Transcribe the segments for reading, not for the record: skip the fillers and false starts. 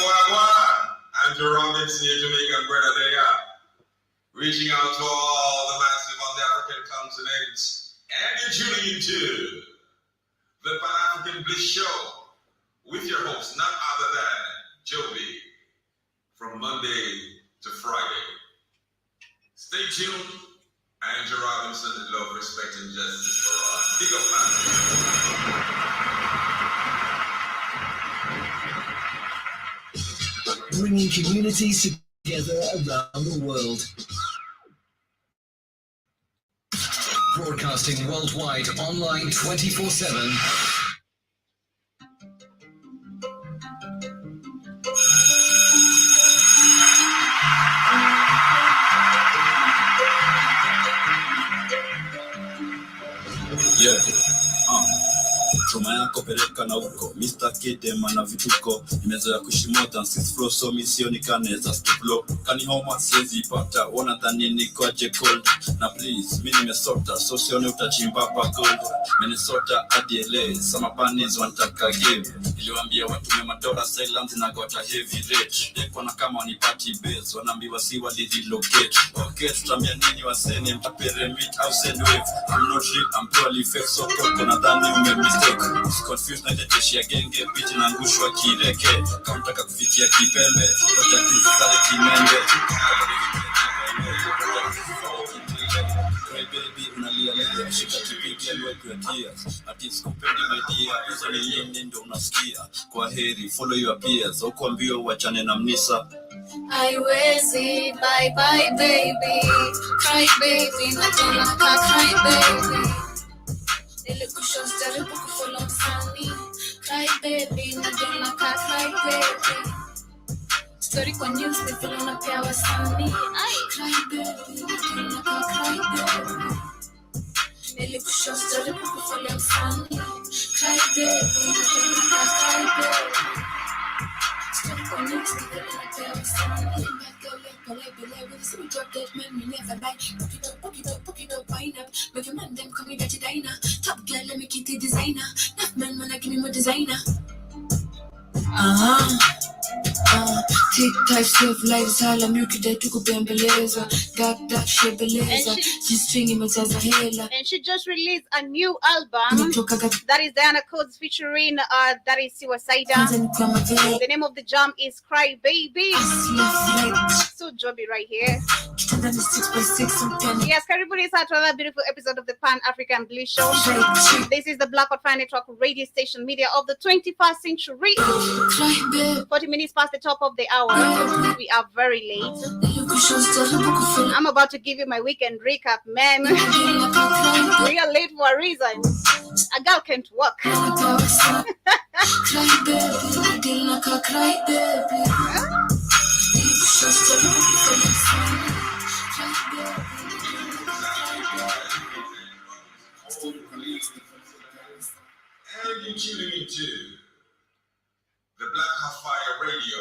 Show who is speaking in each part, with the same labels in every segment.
Speaker 1: I'm Jerome Dempsey, a Jamaican brother there, reaching out to all the massive on the African continent, and you're tuning into the Pan-African Bliss Show with your host, none other than Joby, from Monday to Friday. Stay tuned. Andrew Robinson, love, respect, and justice for all. Big up, man.
Speaker 2: Bringing communities together around the world. Broadcasting worldwide, online 24/7.
Speaker 3: Choma yako peleka na huko Mr. Kidema na vituko nimezoea kushimota sis flow so misionekane za stuplo kani homa siwezi pata wana dhani niko aje cold na please mimi nimesota so sione utachimba pa gold Minnesota hadi LA sama panis wanataka game niliwaambia watu mema dola silent na got a heavy rate deko na kama ni party base wanaambiwa si wali relocate okay tutamia nini waseni mtapere meet au send wave I'm not real I'm purely fake so kuna dhani ume mistake confused na jeshi ya genge biti na ngushwa kireke kama unataka kufikia kipembe ngoja tusale kimembe baby unalia leo shika kipigia wewe kwa tears ati sikupendi media hizo ni nini ndio unasikia kwa heri follow your peers au kuambia uachane na mnisa
Speaker 4: haiwezi bye bye baby cry baby nataka cry baby nilikushow jaribu kufollow msanii cry baby nataka cry baby story kwa news nifolo na pia wasanii cry baby nataka cry baby nilikushow jaribu kufollow msanii cry baby nataka cry baby story kwa news nifolo na pia wasanii we drop dead man, we never buy. Poke it up, wine up. Make your man them call me dirty diner. Top girl, let me keep the designer. That man wanna give me more designer. Take types of lives, hala mukide tukubembeleza. Got that shebeleza. She's stringing me as a hela.
Speaker 5: And she just released a new album. That is Diana Codes featuring that is Suicida. The name of the jam is Cry Baby. So Joby right here. Yes, karibuni sana to another beautiful episode of the Pan-African Bliss Show. This is the Black Out Fire Network radio station media of the 21st century. 40 minutes past the top of the hour. We are very late. I'm about to give you my weekend recap, man. We are late for a reason. A girl can't work.
Speaker 1: And you're tuning into the Black Out Fire Radio,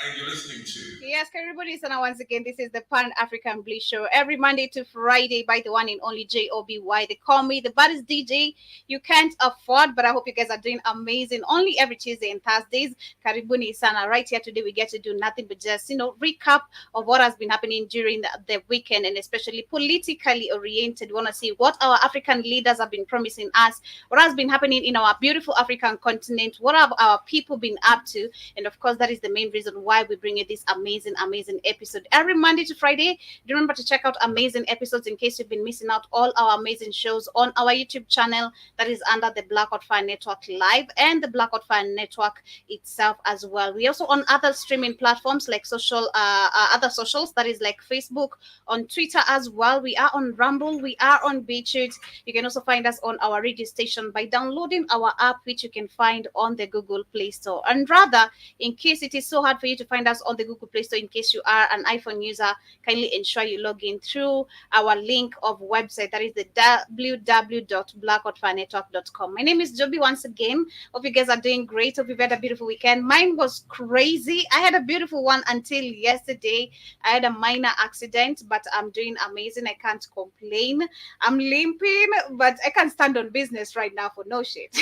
Speaker 1: and you're listening to.
Speaker 5: Yes, everybody. So now once again, this is the Pan-African Bliss Show every Monday to Friday by the one and only Joby. They call me the baddest DJ you can't afford, but I hope you guys are doing amazing. Only every Tuesday and Thursdays. Karibuni sana. Right here today, we get to do nothing but just, recap of what has been happening during the weekend, and especially politically oriented. We want to see what our African leaders have been promising us, what has been happening in our beautiful African continent, what have our people been up to, and of course, that is the main reason why we bring you this amazing episode every Monday to Friday. Remember to check out amazing episodes in case you've been missing out all our amazing shows on our YouTube channel that is under the Black Out Fire Network Live and the Black Out Fire Network itself as well. We also on other streaming platforms like other socials, that is like Facebook, on Twitter as well. We are on Rumble, we are on BitChute. You can also find us on our radio station by downloading our app, which you can find on the Google Play Store. And rather, in case it is so hard for you to find us on the Google Play Store, in case you are an iPhone user, kindly ensure you log in through our link of website, that is the www.blackoutfirenetwork.com. My name is Joby once again. Hope you guys are doing great. Hope you've had a beautiful weekend. Mine was crazy. I had a beautiful one until yesterday. I had a minor accident, but I'm doing amazing. I can't complain. I'm limping, but I can't stand on business right now for no shit.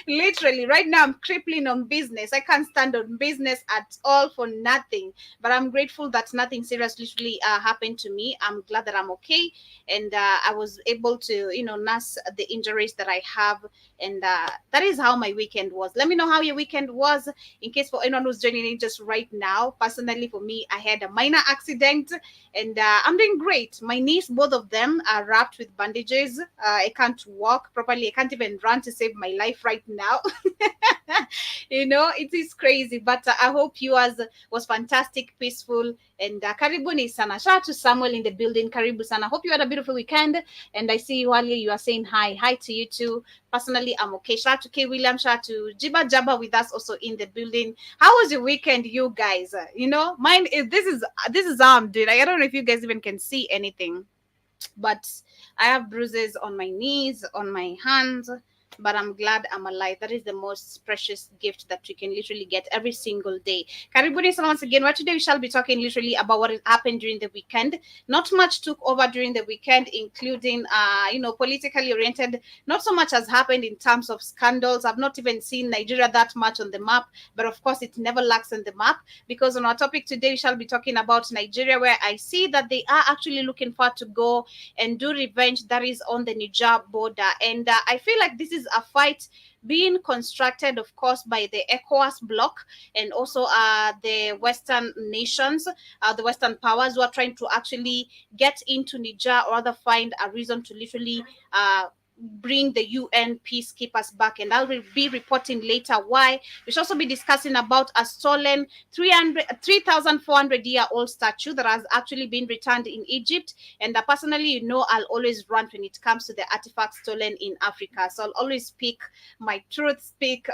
Speaker 5: Literally, right now I'm crippling on business. I can't stand on business at all for nothing. But I'm grateful that nothing serious literally happened to me. I'm glad that I'm okay, and I was able to, nurse the injuries that I have, and that is how my weekend was. Let me know how your weekend was, in case for anyone who's joining in just right now. Personally, for me, I had a minor accident, and I'm doing great. My knees, both of them, are wrapped with bandages. I can't walk properly. I can't even run to save my life right now. It is crazy. But I hope yours was fantastic, peaceful, and karibuni sana. Shout out to Samuel in the building. Karibu sana. Hope you had a beautiful weekend. And I see you earlier. You are saying hi. Hi to you too. Personally, I'm okay. Shout out to K William. Shout out to Jiba Jabba with us also in the building. How was your weekend, you guys? Mine is this is how I'm doing. I don't know if you guys even can see anything, but I have bruises on my knees, on my hands, but I'm glad I'm alive. That is the most precious gift that we can literally get every single day. Karibuni sana once again. What today we shall be talking literally about what has happened during the weekend. Not much took over during the weekend, including politically oriented. Not so much has happened in terms of scandals. I've not even seen Nigeria that much on the map, but of course it never lacks on the map, because on our topic today we shall be talking about Nigeria, where I see that they are actually looking for to go and do revenge that is on the Niger border. And I feel like this is a fight being constructed, of course, by the ECOWAS bloc, and also the Western nations, the Western powers, who are trying to actually get into Niger, or rather find a reason to literally bring the UN peacekeepers back. And I'll be reporting later why. We shall also be discussing about a stolen 3,400-year-old statue that has actually been returned in Egypt. And personally, I'll always run when it comes to the artifacts stolen in Africa. So I'll always speak my truth, speak,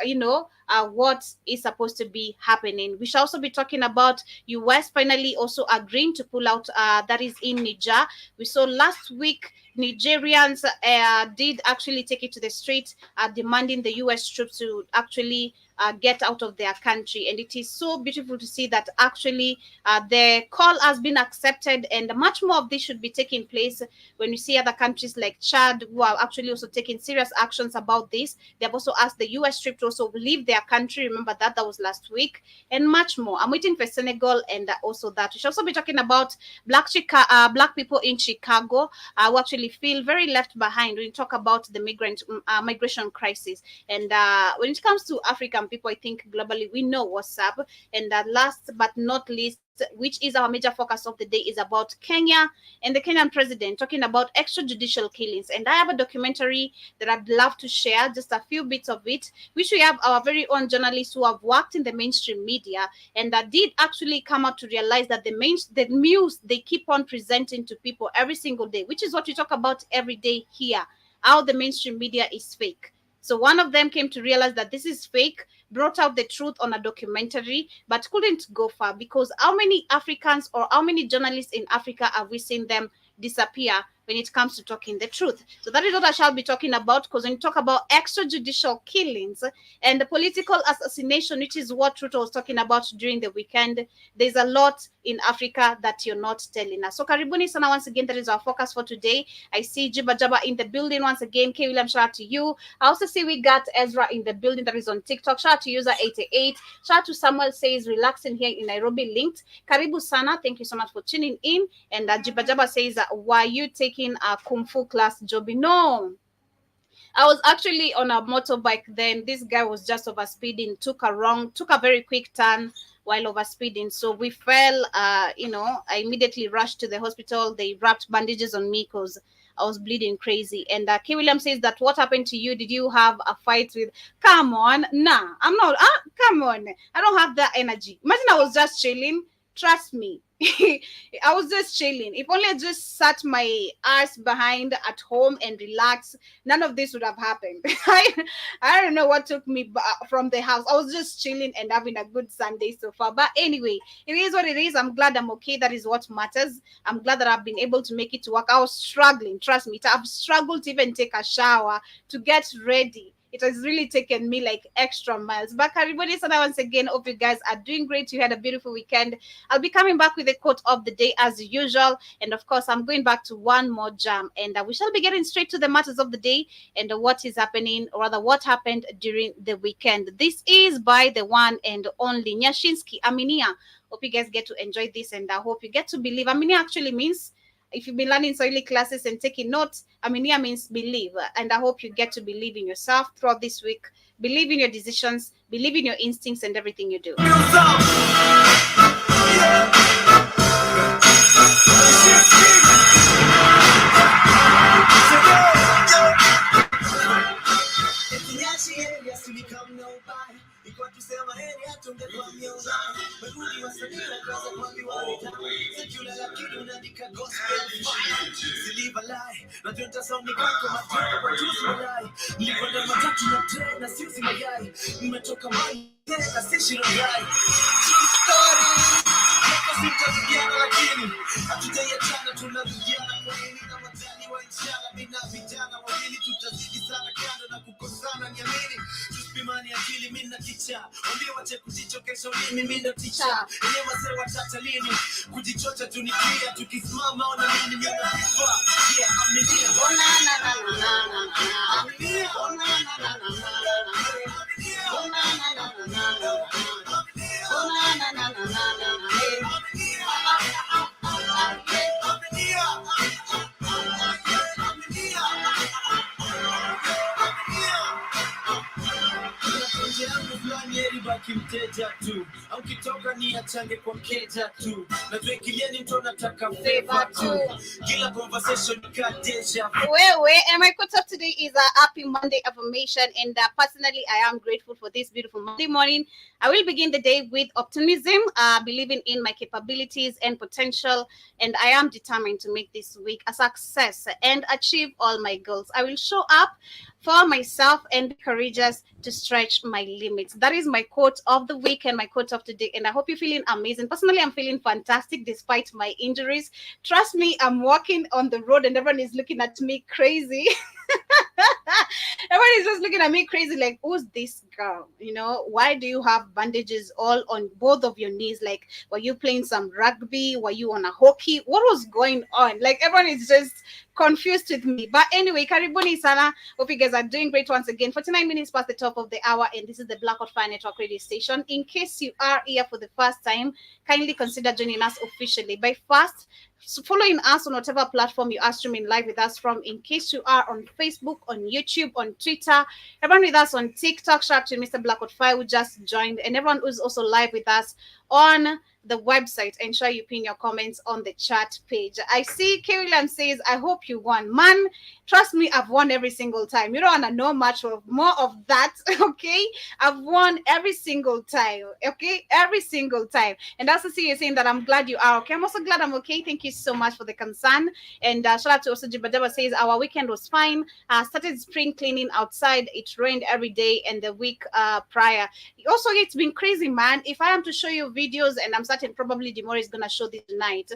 Speaker 5: what is supposed to be happening. We shall also be talking about US finally also agreeing to pull out, that is in Niger. We saw last week Nigerians did actually take it to the street, demanding the US troops to actually get out of their country. And it is so beautiful to see that actually the call has been accepted, and much more of this should be taking place when we see other countries like Chad, who are actually also taking serious actions about this. They have also asked the US troops to also leave their country. Remember that was last week, and much more. I'm waiting for Senegal, and also that. We should also be talking about black people in Chicago who actually feel very left behind when you talk about the migration crisis. And when it comes to African people, I think globally we know what's up. And last but not least, which is our major focus of the day, is about Kenya and the Kenyan president talking about extrajudicial killings. And I have a documentary that I'd love to share, just a few bits of it, which we have our very own journalists who have worked in the mainstream media, and that did actually come out to realize that the news they keep on presenting to people every single day, which is what we talk about every day here, how the mainstream media is fake. So one of them came to realize that this is fake, brought out the truth on a documentary, but couldn't go far, because how many Africans or how many journalists in Africa have we seen them disappear when it comes to talking the truth? So that is what I shall be talking about, because when you talk about extrajudicial killings and the political assassination, which is what Ruto was talking about during the weekend, there's a lot in Africa that you're not telling us. So karibuni sana once again. That is our focus for today. I see Jiba Jabba in the building once again. K William, shout out to you. I also see we got Ezra in the building, that is on TikTok. Shout out to user 88. Shout out to Samuel, says relaxing here in Nairobi, linked. Karibu sana. Thank you so much for tuning in. And Jiba Jabba says, why you taking a kung fu class, Joby? No, I was actually on a motorbike then. This guy was just overspeeding, took a very quick turn while overspeeding. So we fell, I immediately rushed to the hospital. They wrapped bandages on me because I was bleeding crazy. And K. William says that, what happened to you? Did you have a fight with? Come on. Nah, I'm not. Come on. I don't have that energy. Imagine I was just chilling. Trust me. I was just chilling. If only I just sat my ass behind at home and relaxed, none of this would have happened. I don't know what took me from the house. I was just chilling and having a good Sunday so far. But anyway, it is what it is. I'm glad I'm okay. That is what matters. I'm glad that I've been able to make it to work. I was struggling. Trust me. I've struggled to even take a shower, to get ready. it has really taken me like extra miles. But karibuni sana once again. Hope you guys are doing great. You had a beautiful weekend. I'll be coming back with a quote of the day as usual. And of course, I'm going back to one more jam. And we shall be getting straight to the matters of the day and what is happening, or rather what happened during the weekend. This is by the one and only Nyashinsky Aminia. Hope you guys get to enjoy this, and I hope you get to believe. Aminia actually means, if you've been learning Swahili classes and taking notes, Aminia means believe. And I hope you get to believe in yourself throughout this week. Believe in your decisions, believe in your instincts and everything you do. And my quote of today is a happy Monday affirmation. And personally, I am grateful for this beautiful Monday morning. I will begin the day with optimism, believing in my capabilities and potential. And I am determined to make this week a success and achieve all my goals. I will show up for myself and be courageous to stretch my limits. That is my quote of the week and my quote of today. And I hope you're feeling amazing. Personally, I'm feeling fantastic despite my injuries. Trust me, I'm walking on the road and everyone is looking at me crazy. Everyone is just looking at me crazy, like, who's this girl? You know, why do you have bandages all on both of your knees? Like, were you playing some rugby? Were you on a hockey? What was going on? Like, everyone is just confused with me. But anyway, karibuni sana. Hope you guys are doing great once again. 49 minutes past the top of the hour, and this is the Black Hot Fire Network radio station. In case you are here for the first time, kindly consider joining us officially. By first, following us on whatever platform you are streaming live with us from. In case you are on Facebook, on YouTube, on Twitter, everyone with us on TikTok, shout out to Mr. Black Hot Fire who just joined, and everyone who's also live with us on the website. Ensure you pin your comments on the chat page. I see William says, I hope you won. Man, trust me, I've won every single time. You don't want to know much of more of that, okay? I've won every single time, okay? Every single time. And that's to see you saying that I'm glad you are okay. I'm also glad I'm okay. Thank you so much for the concern. And shout out to also Jibadaba says, our weekend was fine. Started spring cleaning outside. It rained every day and the week prior. Also, it's been crazy, man. If I am to show you videos, and I'm certain probably Demore is going to show this tonight,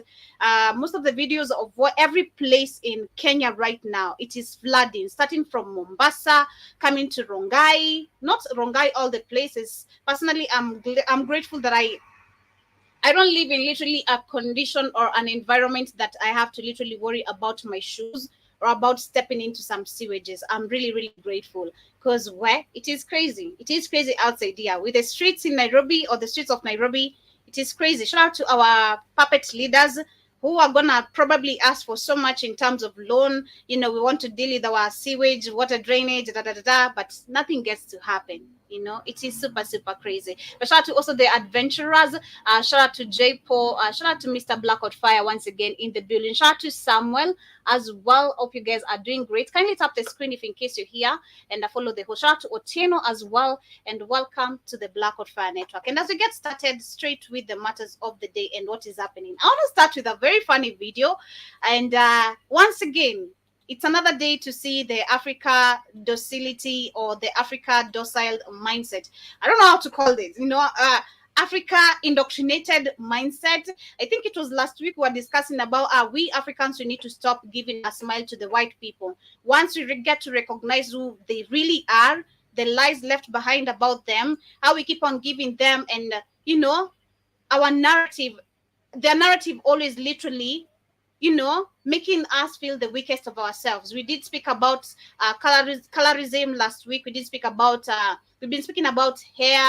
Speaker 5: most of the videos of what every place in Kenya right now, it is flooding, starting from Mombasa, coming to Rongai, not Rongai, all the places. Personally, I'm grateful that I don't live in literally a condition or an environment that I have to literally worry about my shoes or about stepping into some sewages. I'm really, really grateful, because where it is crazy. It is crazy outside here. With the streets in Nairobi or the streets of Nairobi, it is crazy. Shout out to our puppet leaders who are gonna probably ask for so much in terms of loan. You know, we want to deal with our sewage, water drainage, but nothing gets to happen. You know, it is super, super crazy. But shout out to also the adventurers. Shout out to J. Paul. Shout out to Mr. Black Hot Fire once again in the building. Shout out to Samuel as well. Hope you guys are doing great. Kindly tap the screen if in case you're here and follow the host. Shout out to Otieno as well. And welcome to the Black Hot Fire Network. And as we get started straight with the matters of the day and what is happening, I want to start with a very funny video. And once again, it's another day to see the Africa docility or the Africa docile mindset. I don't know how to call it, you know, Africa indoctrinated mindset. I think it was last week we were discussing about we Africans, we need to stop giving a smile to the white people. Once we get to recognize who they really are, the lies left behind about them, how we keep on giving them, and our narrative, their narrative always literally, making us feel the weakest of ourselves. We did speak about colorism last week. We did speak about, we've been speaking about hair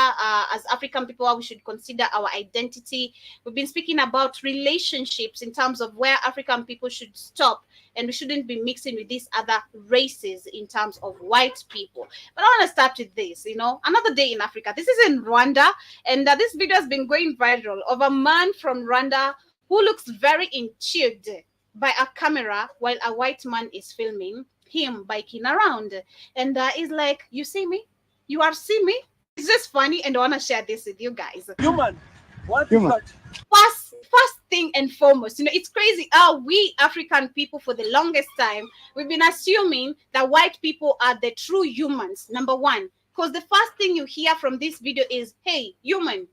Speaker 5: as African people, how we should consider our identity. We've been speaking about relationships in terms of where African people should stop, and we shouldn't be mixing with these other races in terms of white people. But I want to start with this, another day in Africa. This is in Rwanda, and this video has been going viral of a man from Rwanda who looks very intrigued by a camera while a white man is filming him biking around. And he's like, you see me? You are see me? It's just funny, and I want to share this with you guys.
Speaker 6: Human, what is that?
Speaker 5: First thing and foremost, it's crazy how we African people for the longest time, we've been assuming that white people are the true humans, number one. Because the first thing you hear from this video is, hey, human.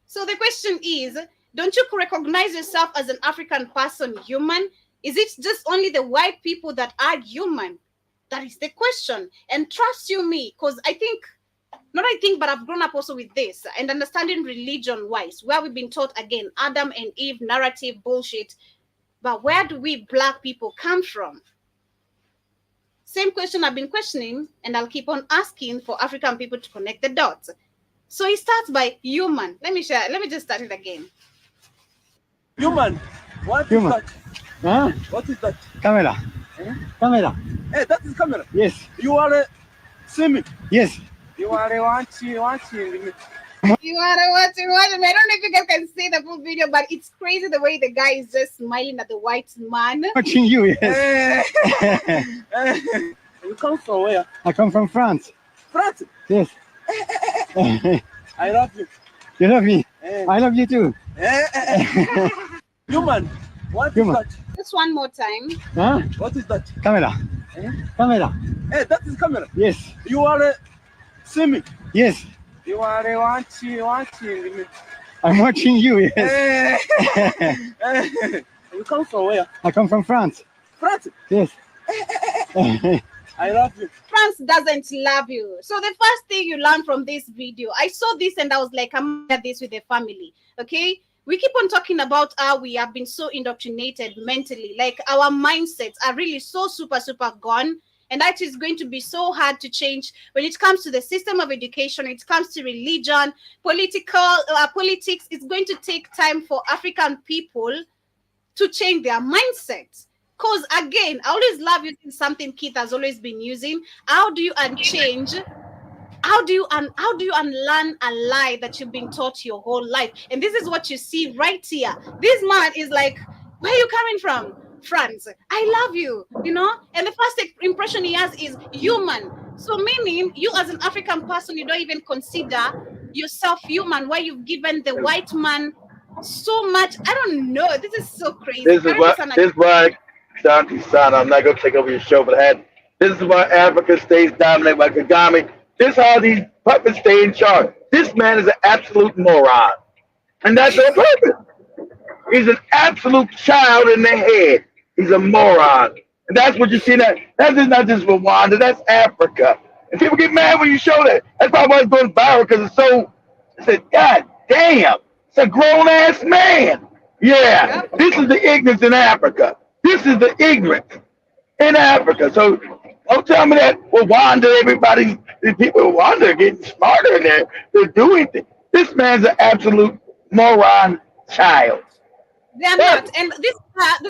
Speaker 5: So the question is, don't you recognize yourself as an African person, human? Is it just only the white people that are human? That is the question. And trust you me, because but I've grown up also with this and understanding religion-wise, where we've been taught, again, Adam and Eve narrative bullshit. But where do we black people come from? Same question I've been questioning, and I'll keep on asking for African people to connect the dots. So it starts by human. Let me just start it again.
Speaker 6: Human, what
Speaker 7: Human.
Speaker 6: is that?
Speaker 7: Huh?
Speaker 6: What is that?
Speaker 7: Camera. Camera.
Speaker 6: Hey, that is camera.
Speaker 7: Yes.
Speaker 6: You are see me.
Speaker 7: Yes.
Speaker 6: You are watching me.
Speaker 5: You are watching. I don't know if you guys can see the full video, but it's crazy the way the guy is just smiling at the white man.
Speaker 7: Watching you, yes.
Speaker 6: You come from where?
Speaker 7: I come from France.
Speaker 6: France.
Speaker 7: Yes.
Speaker 6: I love you.
Speaker 7: You love me?
Speaker 6: Eh.
Speaker 7: I love you too.
Speaker 6: Human, what
Speaker 7: Human.
Speaker 6: is that?
Speaker 5: Just one more time.
Speaker 7: Huh?
Speaker 6: What is that?
Speaker 7: Camera.
Speaker 6: Eh?
Speaker 7: Camera.
Speaker 6: Hey, that is camera.
Speaker 7: Yes.
Speaker 6: You are see me.
Speaker 7: Yes.
Speaker 6: You are watching me.
Speaker 7: I'm watching you, yes.
Speaker 6: You come from where?
Speaker 7: I come from France.
Speaker 6: France.
Speaker 7: Yes.
Speaker 6: I love you.
Speaker 5: France doesn't love you. So the first thing you learn from this video, I saw this and I was like, I'm at this with the family. Okay. We keep on talking about how we have been so indoctrinated mentally, like our mindsets are really so super gone, and that is going to be so hard to change when it comes to the system of education, it comes to religion, politics. It's going to take time for African people to change their mindsets. Because again, I always love using something Keith has always been using. How do you unchange? How do you unlearn a lie that you've been taught your whole life? And this is what you see right here. This man is like, where are you coming from? France. I love you, And the first impression he has is human. So meaning you as an African person, you don't even consider yourself human, where you've given the white man so much. I don't know. This is so crazy.
Speaker 8: This is why, Shanti San, I'm not going to take over your show, but this is why Africa stays dominated by Kagame. This is how these puppets stay in charge. This man is an absolute moron. And that's on purpose. He's an absolute child in the head. He's a moron. And that's what you see now. That's not just Rwanda, that's Africa. And people get mad when you show that. That's probably why it's going viral, because it's so, I said, God damn, it's a grown-ass man. Yeah, this is the ignorance in Africa. This is the ignorance in Africa. So don't tell me that Rwanda, these people in Rwanda are getting smarter and they're doing things. This man's an absolute moron child.
Speaker 5: They are not. And this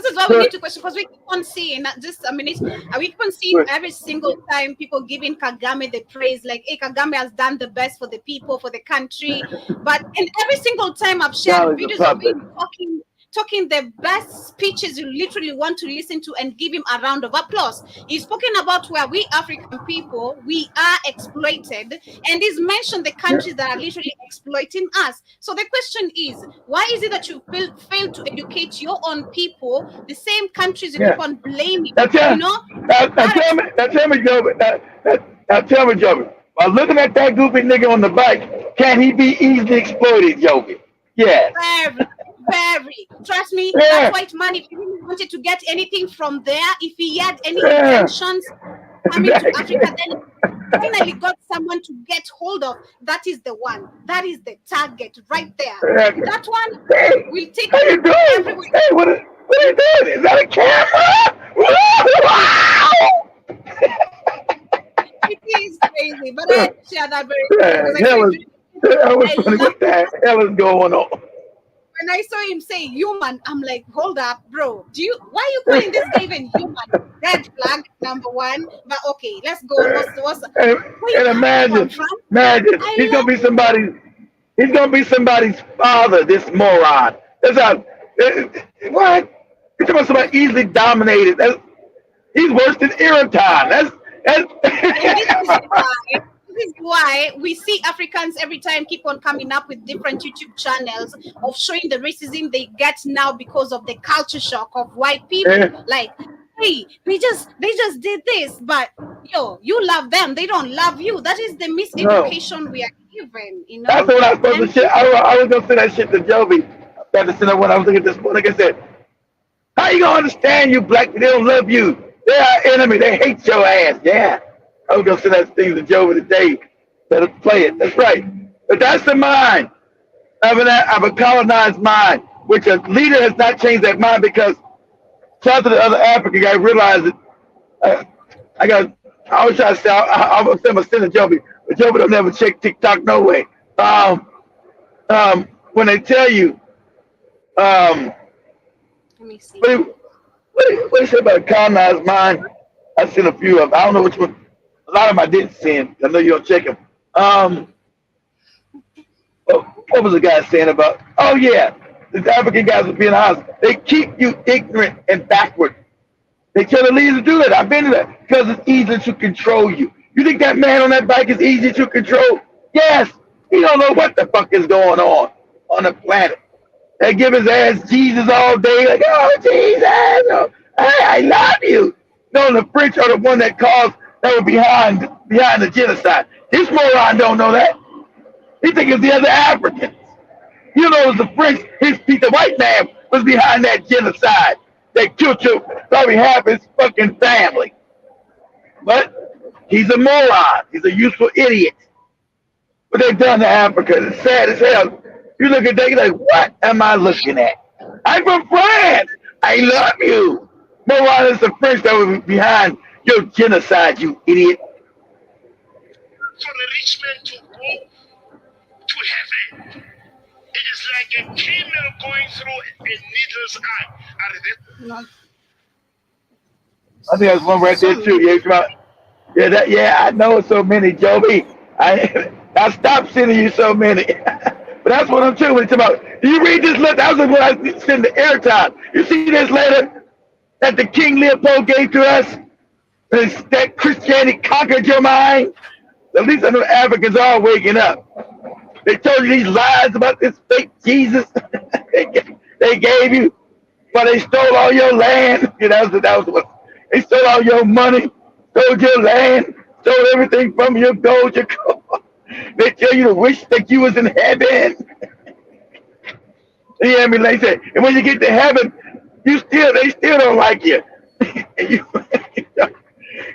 Speaker 5: is why we need to question, because we keep on seeing, just a minute, we keep on seeing every single time people giving Kagame the praise, like, hey, Kagame has done the best for the people, for the country. But and every single time I've shared videos of him talking the best speeches you literally want to listen to and give him a round of applause. He's spoken about where we African people, we are exploited, and he's mentioned the countries that are literally exploiting us. So the question is, why is it that you fail to educate your own people, the same countries you keep on blaming?
Speaker 8: Now tell me, Joby, while looking at that goofy nigga on the bike, can he be easily exploited, Joby? Yes.
Speaker 5: Very. Trust me, that white man, if he really wanted to get anything from there, if he had any intentions coming to Africa, then finally got someone to get hold of. That is the one. That is the target right there. That one
Speaker 8: Hey,
Speaker 5: will take
Speaker 8: how you
Speaker 5: you
Speaker 8: doing?
Speaker 5: everywhere.
Speaker 8: Hey, what are you doing? Is that a camera?
Speaker 5: It is crazy, but I share that very quickly because
Speaker 8: Hell is, that was
Speaker 5: I
Speaker 8: funny.
Speaker 5: love
Speaker 8: What the hell is going on?
Speaker 5: when I saw him say human. I'm like, hold up, bro. Why are you calling this guy even human? Red flag number one. But okay, let's go on. What's
Speaker 8: And,
Speaker 5: where you
Speaker 8: and
Speaker 5: coming from?
Speaker 8: imagine,
Speaker 5: I
Speaker 8: he's gonna
Speaker 5: love
Speaker 8: be
Speaker 5: it.
Speaker 8: somebody's. He's gonna be somebody's father. This moron. That's how. What? You're talking about somebody easily dominated. He's worse than Iran time.
Speaker 5: And
Speaker 8: That's
Speaker 5: this is why we see Africans every time keep on coming up with different YouTube channels of showing the racism they get now because of the culture shock of white people. Like, hey, they just did this, but you love them, they don't love you. That is the miseducation we are given,
Speaker 8: That's what I was supposed to shit. I was gonna say that shit to Joby. I had to send her when I was looking at this morning. Like I said, how you gonna understand you black? They don't love you. They're our enemy. They hate your ass. Yeah. I was gonna send that thing to Joby today. Let us play it. That's right. But that's the mind of a colonized mind, which a leader has not changed that mind because shout to the other African guy realized it. I always try to say I was send to Joby, but Joby don't never check TikTok no way. When they tell you,
Speaker 5: let me see.
Speaker 8: What do you say about a colonized mind? I've seen a few of them. I don't know which one. A lot of them I didn't see them. I know you don't check them. What was the guy saying about? Oh yeah, the African guys would be in the house. They keep you ignorant and backward. They tell the leaders to do that. I've been to that because it's easy to control you. You think that man on that bike is easy to control? Yes. He don't know what the fuck is going on the planet. They give his ass Jesus all day, like, oh Jesus, oh, I love you. No, the French are the one that were behind the genocide. This moron don't know that. He think it's the other Africans. You know, it was the French. The white man was behind that genocide. They killed probably half his fucking family. But he's a moron. He's a useful idiot. What they've done to Africa is sad as hell. You look at that, you're like, what am I looking at? I'm from France. I love you. Moron is the French that were behind your genocide, you idiot.
Speaker 9: For the rich man to go to heaven, it is like a camel going through a needle's eye.
Speaker 8: I think there's one right there too. Yeah, I know so many, Joby. I stopped sending you so many. But that's what I'm talking about. Do you read this letter? That was what I sent the airtime. You see this letter that the King Leopold gave to us? That Christianity conquered your mind? At least I know Africans are waking up. They told you these lies about this fake Jesus they gave you, but they stole all your land. That was what they stole all your money, stole your land, stole everything from your gold, your gold. They tell you to wish that you was in heaven. You hear me? Like say, and when you get to heaven, they still don't like you.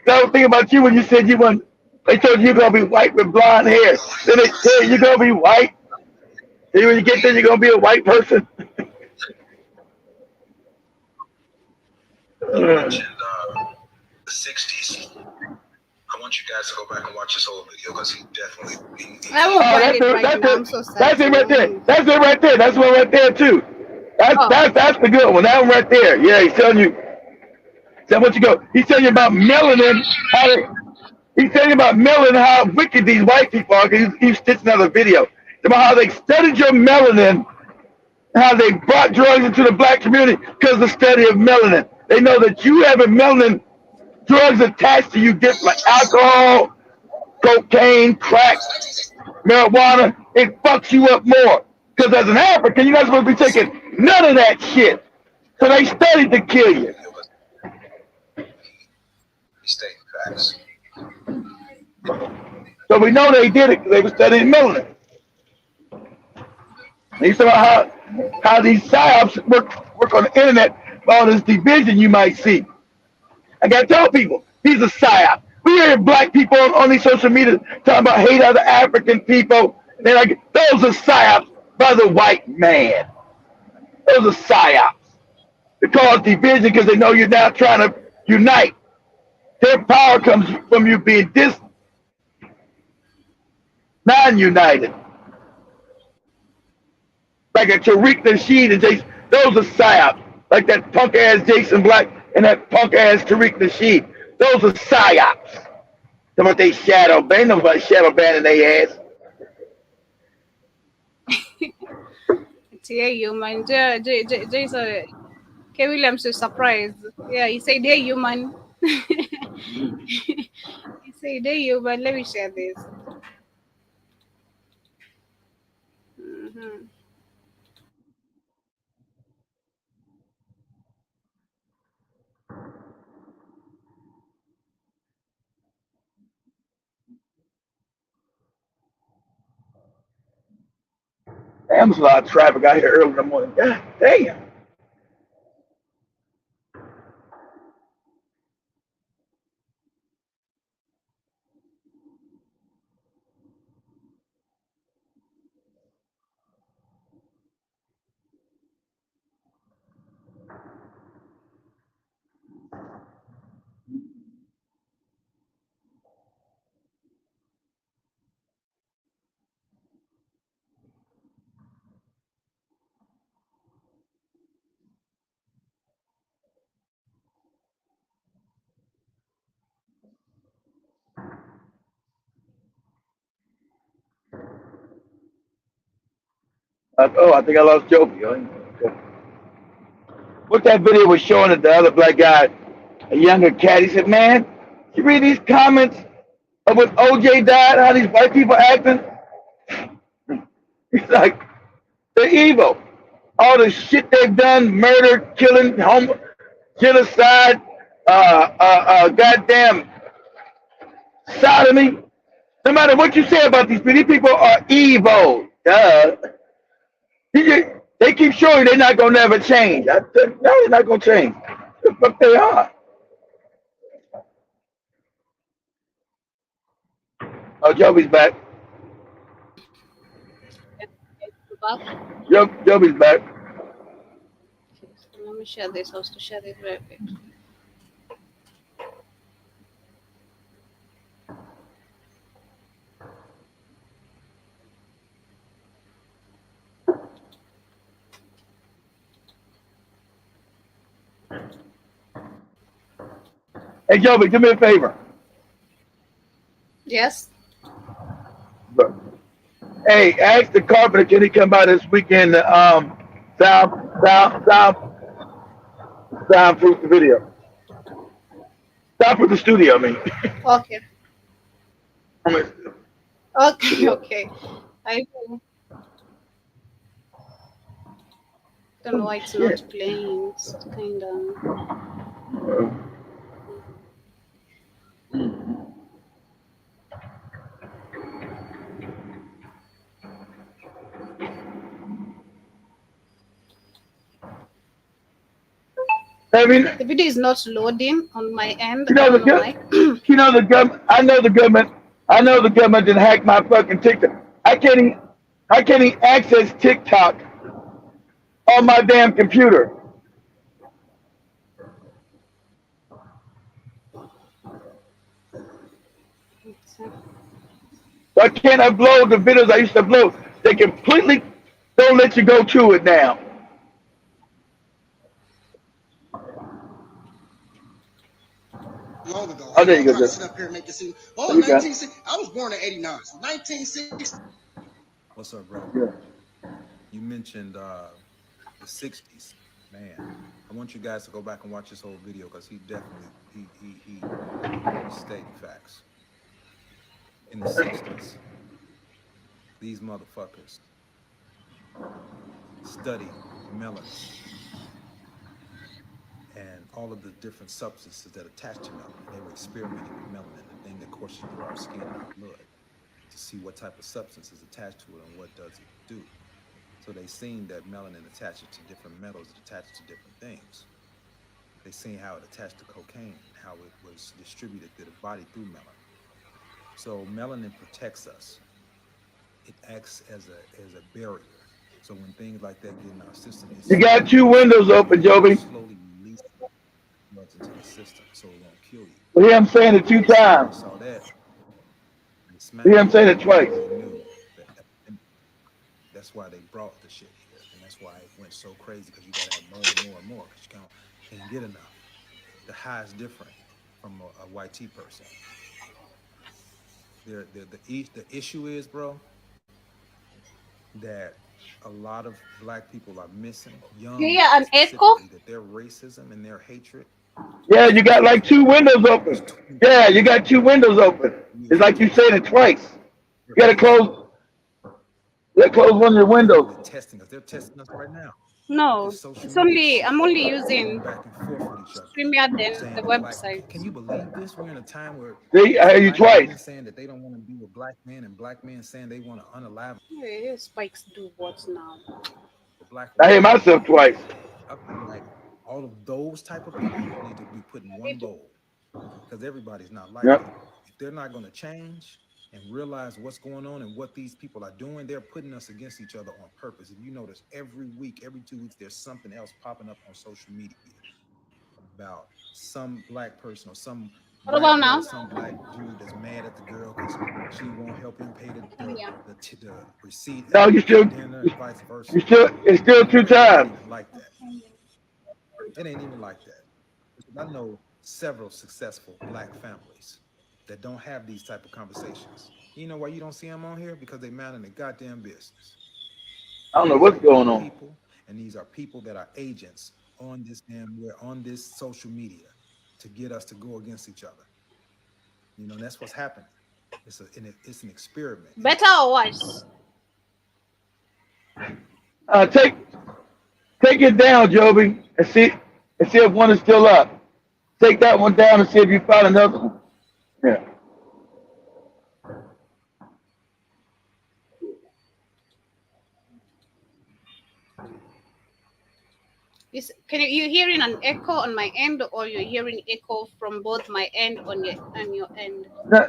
Speaker 8: I was thinking about you when you said you want. They told you you're gonna be white with blonde hair. Then they tell you you're gonna be white. Then when you get there, you're gonna be a white person.
Speaker 10: You mentioned the 60s. I want you guys to go back and watch this whole video because he definitely.
Speaker 5: I will find it right now. I'm so sorry.
Speaker 8: That's it right there. That's it right there. That's one right there too. That's the good one. That one right there. Yeah, he's telling you. So what you go? He's telling you about melanin. He's telling you about melanin, how wicked these white people are. Cause he's stitching out a video about how they studied your melanin, how they brought drugs into the black community because of the study of melanin. They know that you have a melanin drugs attached to you, just like alcohol, cocaine, crack, marijuana. It fucks you up more. Because as an African, you're not supposed to be taking none of that shit. So they studied to kill you.
Speaker 10: Stating facts.
Speaker 8: So we know they did it because they were studying melanin. They saw how these psyops work on the internet, all this division you might see. I gotta tell people, he's a psyop. We hear black people on these social media talking about hate other African people. They're like, those are psyops by the white man. Those are psyops to cause division because they know you're now trying to unite. Their power comes from you being non-united. Like a Tariq Nasheed and Jason, those are psyops. Like that punk ass Jason Black and that punk ass Tariq Nasheed. Those are psyops. Talking about they shadow ban, nobody shadow banning their ass.
Speaker 5: Yeah, human. Jason K. Williams is surprised. Yeah, he said, "They're human." He said, "They're human." Let me share this. Mhm.
Speaker 8: Damn, there's a lot of traffic out here early in the morning. God damn. Oh, I think I lost Joby. What that video was showing that the other black guy, a younger cat, he said, man, you read these comments of when OJ died, how these white people acting? He's like, they're evil. All the shit they've done, murder, killing, genocide, goddamn sodomy. No matter what you say about these people are evil. Duh. They keep showing they're not gonna never change. No, they're not gonna change. The fuck they are. Oh, Joby's back. Joby's back.
Speaker 5: So let me share this. I was to share this very quick.
Speaker 8: Hey, Joby, do me a favor.
Speaker 5: Yes.
Speaker 8: Hey, ask the carpenter, can he come by this weekend to soundproof the video? Soundproof the studio, I mean.
Speaker 5: Okay. Okay. Okay. I don't know why it's not playing. It's kind of.
Speaker 8: I mean,
Speaker 5: the video is not loading on my end.
Speaker 8: You know the government. I know the government. I know the government didn't hack my fucking TikTok. I can't even access TikTok on my damn computer. So I can't upload the videos I used to upload. They completely don't let you go to it now.
Speaker 11: Long ago.
Speaker 8: Oh, there you go.
Speaker 11: Sit up here and make it seem. Oh, 1960. I was born in '89. So 1960.
Speaker 12: What's up, bro?
Speaker 8: Yeah.
Speaker 12: You mentioned the '60s, man. I want you guys to go back and watch this whole video because he definitely he stated facts. In the '60s, these motherfuckers studied melanin and all of the different substances that attach to melanin. They were experimenting with melanin, the thing that courses through our skin and our blood, to see what type of substance is attached to it and what does it do. So they seen that melanin attaches to different metals, it attaches to different things. they seen how it attached to cocaine, how it was distributed through the body through melanin. So melanin protects us. It acts as a barrier. So when things like that get in our system,
Speaker 8: You got two windows open, Joby.
Speaker 12: slowly release drugs into the system, so it won't kill you.
Speaker 8: You hear him saying it 2 times.
Speaker 12: Saw that.
Speaker 8: You hear him saying it twice.
Speaker 12: That's why they brought the shit here, and that's why it went so crazy, because you gotta have more and more and more, because you can't get enough. The high is different from a white tea person. The issue is, bro, that a lot of black people are missing, young,
Speaker 5: Yeah, an echo.
Speaker 12: that their racism and their hatred.
Speaker 8: Yeah, you got like 2 windows open. Yeah, you got 2 windows open. It's like you said it twice. You gotta close. You gotta close one of your windows.
Speaker 12: They're testing us. They're testing us right now.
Speaker 5: No, it's only I'm only using
Speaker 12: back and forth with each other.
Speaker 5: StreamYard and the website.
Speaker 12: Can you believe this? We're in a time where
Speaker 8: See, I heard you twice.
Speaker 12: saying that they don't want to be with black men, and black men saying they want to unalive.
Speaker 5: Yeah, Spikes do what now?
Speaker 12: Black
Speaker 8: I hear myself twice.
Speaker 12: I feel like all of those type of people need to be put in one bowl, because everybody's not like that. If they're not going to change and realize what's going on and what these people are doing, they're putting us against each other on purpose. If you notice, every week, every 2 weeks, there's something else popping up on social media about some black person or some
Speaker 5: What about now?
Speaker 12: some black dude that's mad at the girl because she won't help him pay the receipt.
Speaker 8: No, you still,
Speaker 12: dinner and vice versa.
Speaker 8: it's still 2 times.
Speaker 12: Like that. It ain't even like that. I know several successful black families that don't have these type of conversations. You know why you don't see them on here? Because they mind in their goddamn business.
Speaker 8: I don't know what's going on.
Speaker 12: And these are people that are agents on this on this social media to get us to go against each other. You know, that's what's happening. It's an experiment.
Speaker 5: Better or worse?
Speaker 8: Take it down, Joby, and see if one is still up. Take that one down and see if you find another one. Yeah.
Speaker 5: You hearing an echo on my end, or you're hearing echo from both my end and your end?
Speaker 8: No,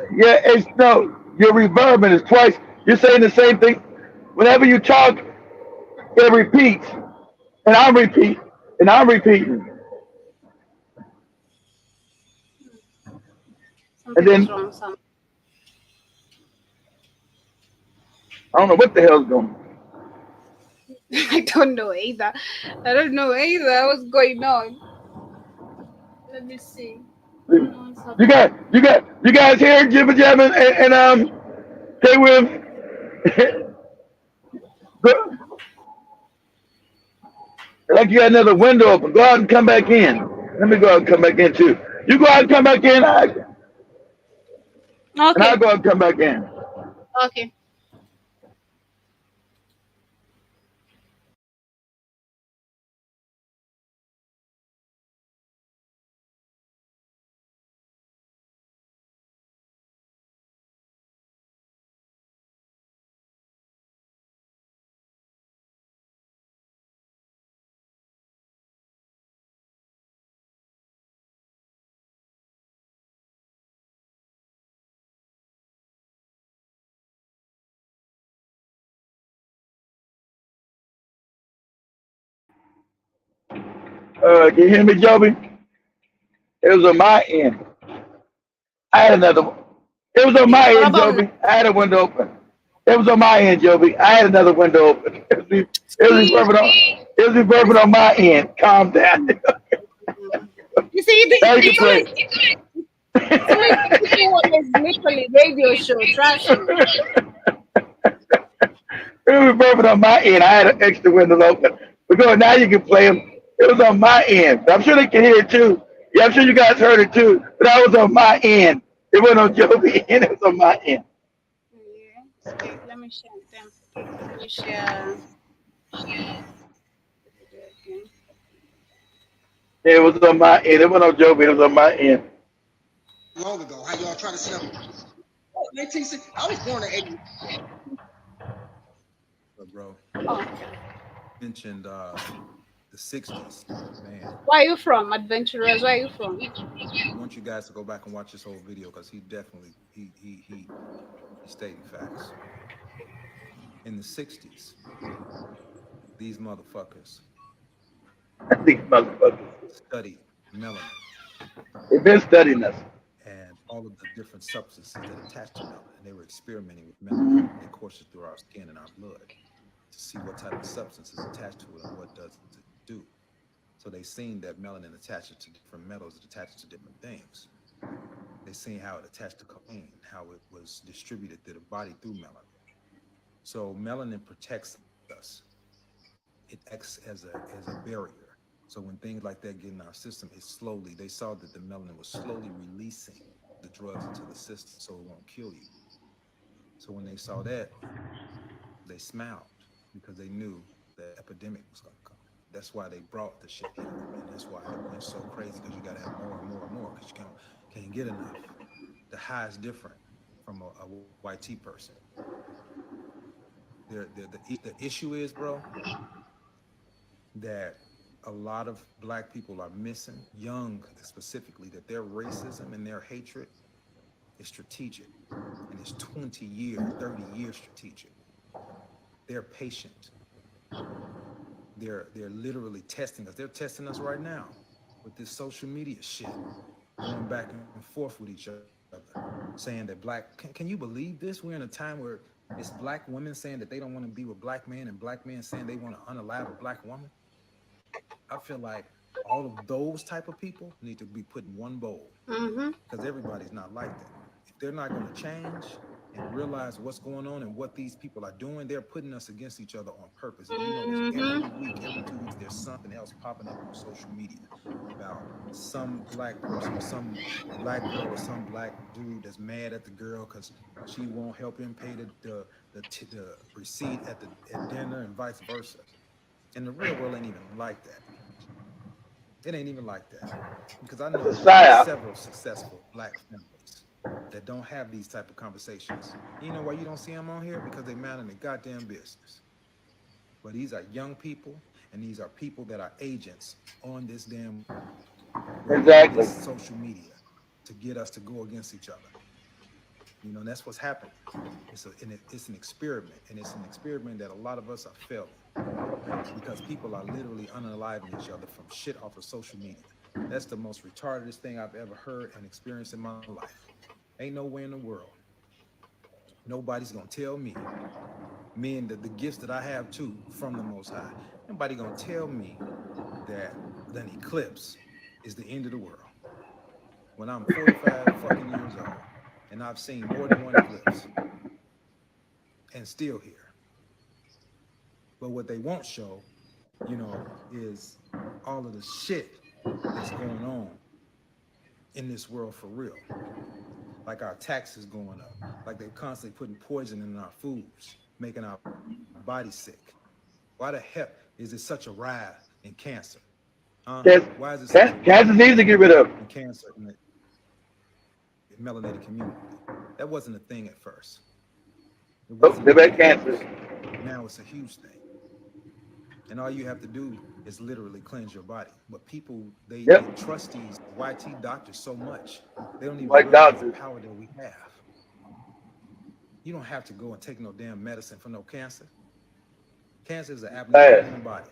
Speaker 8: you're reverbing. It's twice. You're saying the same thing. Whenever you talk, it repeats, and I'm repeating, and I'm repeating. And then
Speaker 5: wrong,
Speaker 8: I don't know what the hell's going on.
Speaker 5: I don't know either. What's going on? Let me see.
Speaker 8: You guys hear Jibba Jabba and K Will? Like you got another window open. Go out and come back in. Let me go out and come back in too. You go out and come back in.
Speaker 5: Okay.
Speaker 8: And I'll go out and come back in.
Speaker 5: Okay.
Speaker 8: Can you hear me, Joby? It was on my end. I had another one. It was on my end, Joby. I had a window open. It was on my end, Joby. I had another window open. It was reverbing on my end. Calm down.
Speaker 5: You see,
Speaker 8: now you can play.
Speaker 5: It's literally radio show trash.
Speaker 8: It was reverbing on my end. I had an extra window open. But go, now you can play them. It was on my end. I'm sure they can hear it too. Yeah, I'm sure you guys heard it too. But that was on my end. It wasn't on Joby's end. It was on my end.
Speaker 5: Yeah. Okay, let me share them. Let me share.
Speaker 8: It was on my end. It wasn't on Joby. It was on my end.
Speaker 11: Long ago, how y'all try to set up? 1960. I was born in 80.
Speaker 12: Bro,
Speaker 5: Oh.
Speaker 12: mentioned the the 60s, man.
Speaker 5: Where are you from, adventurers? Where are you from?
Speaker 12: I want you guys to go back and watch this whole video because he definitely he's stating facts. In the 60s, these motherfuckers
Speaker 8: These motherfuckers.
Speaker 12: studied melanin
Speaker 8: They've been studying us.
Speaker 12: and all of the different substances that attach to melanin. And they were experimenting with melanin. They courses through our skin and our blood to see what type of substance is attached to it and what does it do. So they seen that melanin attaches to different metals, it attaches to different things. They seen how it attached to cocaine, how it was distributed through the body through melanin. So melanin protects us. It acts as a barrier. So when things like that get in our system, they saw that the melanin was slowly releasing the drugs into the system so it won't kill you. So when they saw that, they smiled because they knew the epidemic was going to come. That's why they brought the shit here. And that's why it went so crazy because you got to have more and more and more because you can't get enough. The high is different from a white tea person. The issue is, bro, that a lot of black people are missing, young specifically, that their racism and their hatred is strategic. And it's 20 years, 30 years strategic. They're patient. They're literally testing us. They're testing us right now with this social media shit, going back and forth with each other, saying that can you believe this? We're in a time where it's black women saying that they don't want to be with black men and black men saying they want to unalive a black woman. I feel like all of those type of people need to be put in one bowl because everybody's not like that. If they're not going to change and realize what's going on and what these people are doing, they're putting us against each other on purpose. And you know, every week, every 2 weeks, there's something else popping up on social media about some black person, some black girl or some black dude that's mad at the girl because she won't help him pay the receipt at dinner and vice versa. And the real world ain't even like that. It ain't even like that. Because I know several successful black families that don't have these type of conversations. You know why you don't see them on here? Because they mind in the goddamn business. But these are young people, and these are people that are agents on this damn this social media to get us to go against each other. You know, that's what's happening. It's an experiment, and it's an experiment that a lot of us are failing because people are literally unaliving each other from shit off of social media. That's the most retardedest thing I've ever heard and experienced in my life. Ain't no way in the world nobody's gonna tell me and the gifts that I have too from the Most High. Nobody gonna tell me that an eclipse is the end of the world when I'm 45 fucking years old and I've seen more than one eclipse and still here. But what they won't show, you know, is all of the shit that's going on in this world for real. Like our taxes going up, like they're constantly putting poison in our foods, making our body sick. Why the heck is it such a rise in cancer? Why is it such a rise?
Speaker 8: Cancer needs to get rid of
Speaker 12: Cancer in the melanated community. That wasn't a thing at first.
Speaker 8: They've had cancer.
Speaker 12: Now it's a huge thing. And all you have to do is literally cleanse your body. But people, they trust these YT doctors so much, they don't even realize the power that we have. You don't have to go and take no damn medicine for no cancer. Cancer is an abnormality in the body.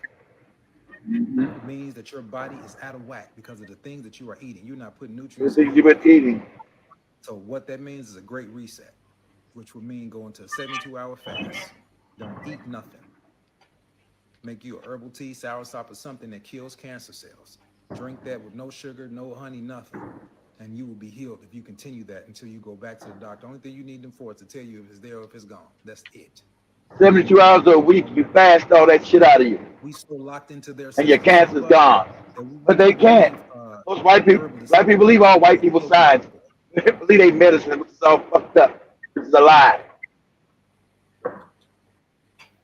Speaker 12: It means that your body is out of whack because of the things that you are eating. You're not putting nutrients in.
Speaker 8: You've been eating.
Speaker 12: So what that means is a great reset, which would mean going to a 72-hour fast. Don't eat nothing. Make you a herbal tea, soursop, or something that kills cancer cells. Drink that with no sugar, no honey, nothing. And you will be healed if you continue that until you go back to the doctor. Only thing you need them for is to tell you if it's there or if it's gone. That's it.
Speaker 8: 72 hours a week, you fast all that shit out of you.
Speaker 12: We so locked into their
Speaker 8: and your cancer's gone. But they can't. Those white people believe all white people science. They believe they medicine, which is all fucked up. This is a lie.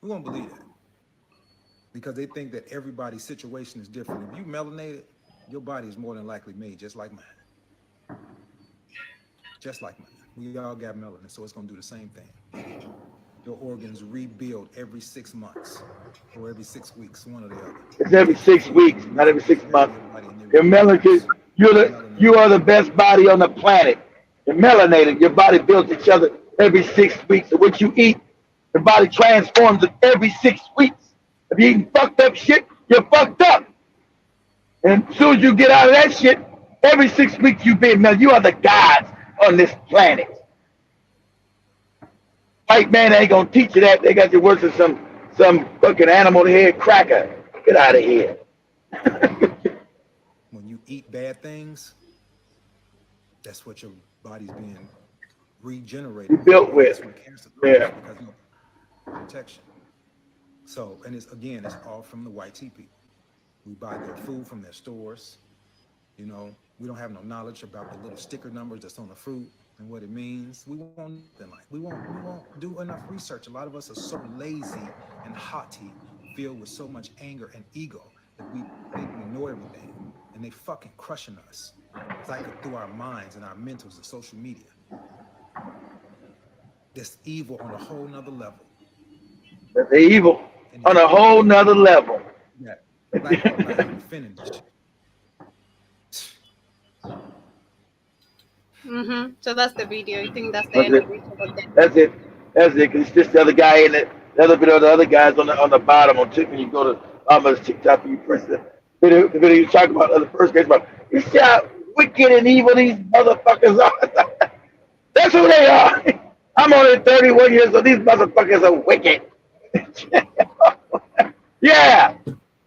Speaker 12: We won't believe that. Because they think that everybody's situation is different. If you melanated, your body is more than likely made just like mine. Just like mine. We all got melanin, so it's gonna do the same thing. your organs rebuild every 6 months or every 6 weeks, one or the other.
Speaker 8: It's every 6 weeks, not every 6 months. Your melanin, you are the best body on the planet. You're melanated. Your body builds each other every 6 weeks. So what you eat, your body transforms it every 6 weeks. If you eating fucked up shit, you're fucked up. And as soon as you get out of that shit, every 6 weeks you been melanated. You are the gods on this planet. White man ain't gonna teach you that. They got you worse than some fucking animal head cracker. Get out of here.
Speaker 12: When you eat bad things, that's what your body's being regenerated.
Speaker 8: You built with.
Speaker 12: That's when cancer
Speaker 8: Yeah.
Speaker 12: because no protection. So, and it's all from the white tea people. We buy their food from their stores. You know, we don't have no knowledge about the little sticker numbers that's on the fruit and what it means. We won't do enough research. A lot of us are so lazy and haughty, filled with so much anger and ego that we ignore everything, and they fucking crushing us. It's like through our minds and our mentals and social media. This evil on a whole nother level.
Speaker 8: The evil on a whole nother level.
Speaker 12: Yeah, like defending this shit.
Speaker 5: So that's the video. You think that's the end of it?
Speaker 8: That's it. That's it. Cause it's just the other guy in it. The other guys on the bottom on TikTok. When you go to Alma's TikTok, you press the video you talk about the first case about. You see how wicked and evil these motherfuckers are. That's who they are. I'm only 31 years old. These motherfuckers are wicked. Yeah.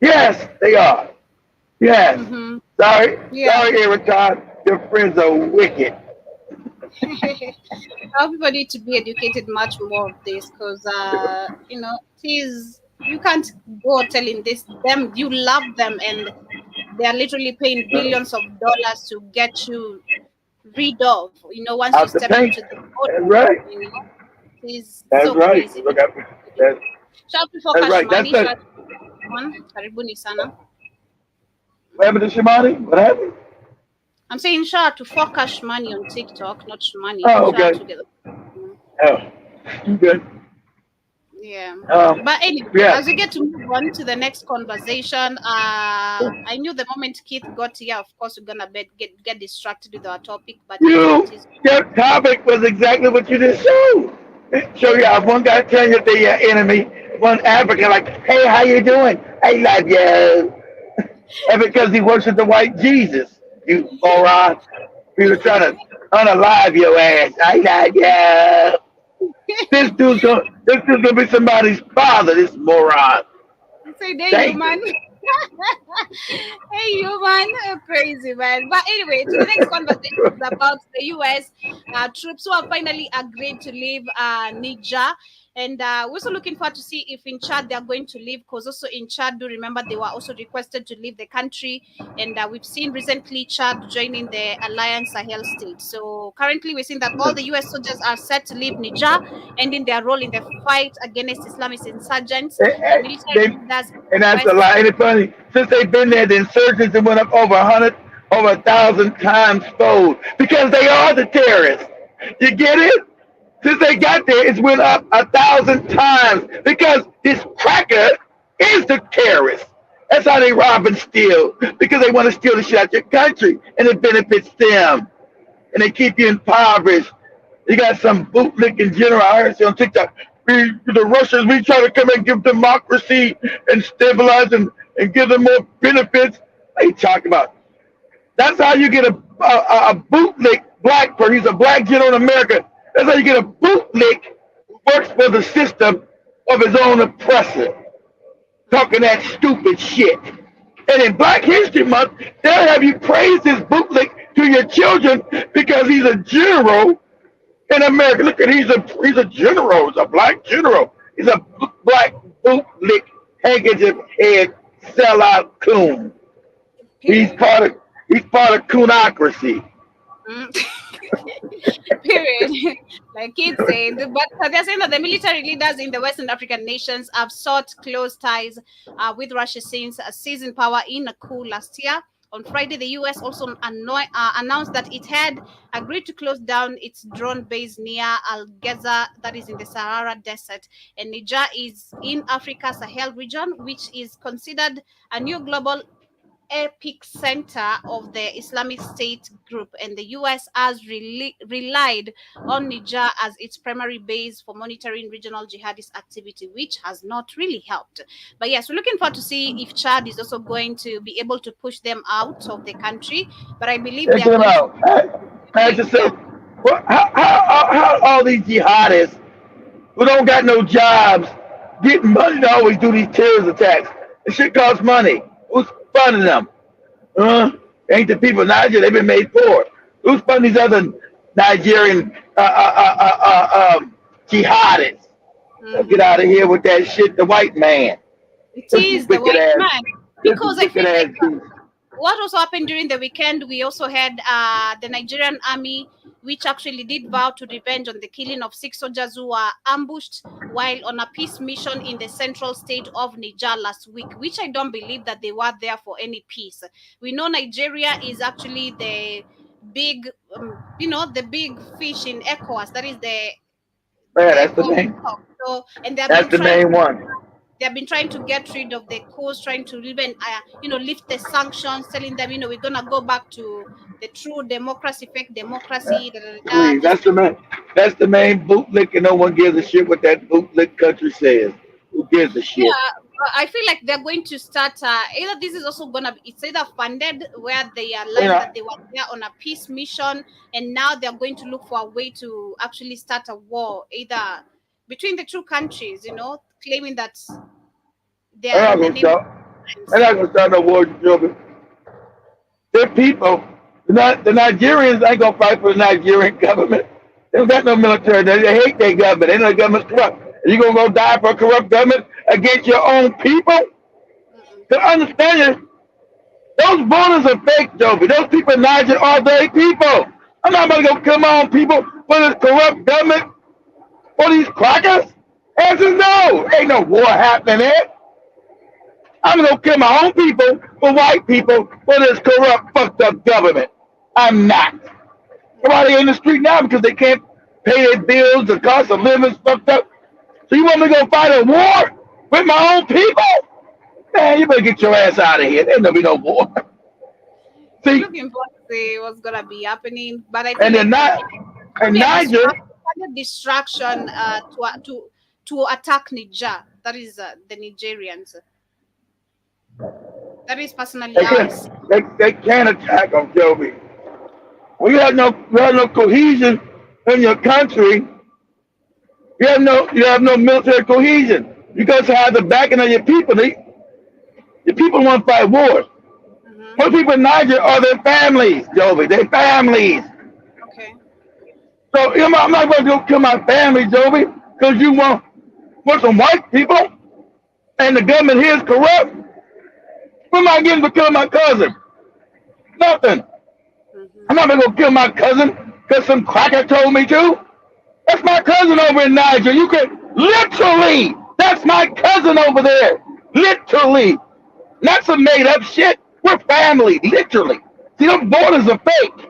Speaker 8: Yes, they are. Yes. Sorry, Erica. Your friends are wicked.
Speaker 5: People need to be educated much more of this because you know, you can't go telling them you love them and they are literally paying billions of dollars to get you rid of. You know, once you step into the boat,
Speaker 8: that's right.
Speaker 5: You know,
Speaker 8: That's
Speaker 5: so
Speaker 8: right.
Speaker 5: crazy.
Speaker 8: Look,
Speaker 5: That's
Speaker 8: right. That's it.
Speaker 5: Karibuni sana.
Speaker 8: What happened to Shimani? What happened?
Speaker 5: I'm saying shout out to Focus Money on TikTok, not Shimani.
Speaker 8: Oh, okay.
Speaker 5: Shout out to
Speaker 8: Oh, you good.
Speaker 5: Yeah. But anyway, as we get to move on to the next conversation, I knew the moment Keith got here, of course, we're gonna get distracted with our topic. But
Speaker 8: your topic was exactly what you just showed. Show you how one guy telling you they're your enemy, one African like, hey, how you doing? I love you. And because he worshipped the white Jesus, you moron. We were trying to unalive your ass. I love you. This dude's gonna be somebody's father, this moron.
Speaker 5: Say, there you man. Hey, you man, crazy man. But anyway, to the next conversation is about the US troops who have finally agreed to leave Niger. And we're also looking forward to see if in Chad they are going to leave, because also in Chad, do remember they were also requested to leave the country. And we've seen recently Chad joining the Alliance Sahel state. So currently we're seeing that all the US soldiers are set to leave Niger, ending their role in the fight against Islamist insurgents.
Speaker 8: And that's a lie. Ain't it funny? Since they've been there, the insurgents have went up over 1,000 times fold, because they are the terrorists. You get it? Since they got there, it's went up 1,000 times because this cracker is the terrorist. That's how they rob and steal, because they want to steal the shit out your country, and it benefits them, and they keep you impoverished. You got some bootlicking general, I heard on TikTok, the Russians, we try to come and give democracy and stabilize and give them more benefits. What are you talking about? That's how you get a bootlick black person. He's a black general in America. That's how you get a bootlick who works for the system of his own oppressor, talking that stupid shit. And in Black History Month, they'll have you praise this bootlick to your children because he's a general in America. Look at he's a general. He's a black general. He's a black bootlick, handkerchief head, sellout coon. He's part of coonocracy.
Speaker 5: Period. Like kids said, but they're saying that the military leaders in the Western African nations have sought close ties with Russia since seizing power in a coup last year. On Friday, the U.S. also announced that it had agreed to close down its drone base near Al-Gaza, that is in the Sahara Desert. And Niger is in Africa's Sahel region, which is considered a new global epicenter of the Islamic State group, and the U.S. has relied on Niger as its primary base for monitoring regional jihadist activity, which has not really helped. But yes, we're looking forward to see if Chad is also going to be able to push them out of the country. But I believe
Speaker 8: Check
Speaker 5: they're
Speaker 8: them out. How all these jihadists who don't got no jobs getting money to always do these terrorist attacks? It shit costs money. Who's funding them? Ain't the people in Nigeria? They've been made poor. Who's funding these other Nigerian jihadists? Get out of here with that shit. The white man.
Speaker 5: It is the white man. Because I feel like what also happened during the weekend, we also had the Nigerian army, which actually did vow to revenge on the killing of 6 soldiers who were ambushed while on a peace mission in the central state of Niger last week, which I don't believe that they were there for any peace. We know Nigeria is actually the big, the big fish in ECOWAS. That is
Speaker 8: that's the name.
Speaker 5: So, and
Speaker 8: that's the main one.
Speaker 5: They have been trying to get rid of the cause, trying to even, lift the sanctions, telling them, we're gonna go back to the true democracy, fake democracy.
Speaker 8: Please, that's the main bootlick, and no one gives a shit what that bootlick country says. Who gives a shit?
Speaker 5: Yeah, I feel like they're going to start. Either this is also gonna be, it's either funded where they are learned that they were there on a peace mission, and now they're going to look for a way to actually start a war, either between the two countries, claiming that they're
Speaker 8: not going to start no war, children. They're people. The Nigerians ain't going to fight for the Nigerian government. They don't got no military. They hate their government. They know the government's corrupt. Are you going to go die for a corrupt government against your own people? To understand it, those borders are fake, Joby. Those people in Niger are their people. I'm not about to go kill my own people for this corrupt government, for these crackers. Answer is no. Ain't no war happening there. I'm going to kill my own people for white people for this corrupt, fucked up government. I'm not. Everybody in the street now because they can't pay their bills, the cost of living's fucked up. So you want me to go fight a war with my own people? Man, you better get your ass out of here. There's going to be no war. See?
Speaker 5: Looking forward to see what's going to be happening. But I think
Speaker 8: and then Niger.
Speaker 5: Distraction to attack Niger. That is the Nigerians. That is personally ours.
Speaker 8: They can't attack them, Joby. When you have no cohesion in your country, you have no military cohesion. You got to have the backing of your people. Your people want to fight wars. Most people in Niger are their families, Joby. Their families.
Speaker 5: Okay.
Speaker 8: So I'm not going to go kill my family, Joby, because you want some white people, and the government here is corrupt. What am I getting for killing my cousin? Nothing. I'm not going to go kill my cousin because some cracker told me to. That's my cousin over in Niger. You can literally, that's my cousin over there. Literally. Not some made up shit. We're family, literally. See, those borders are fake.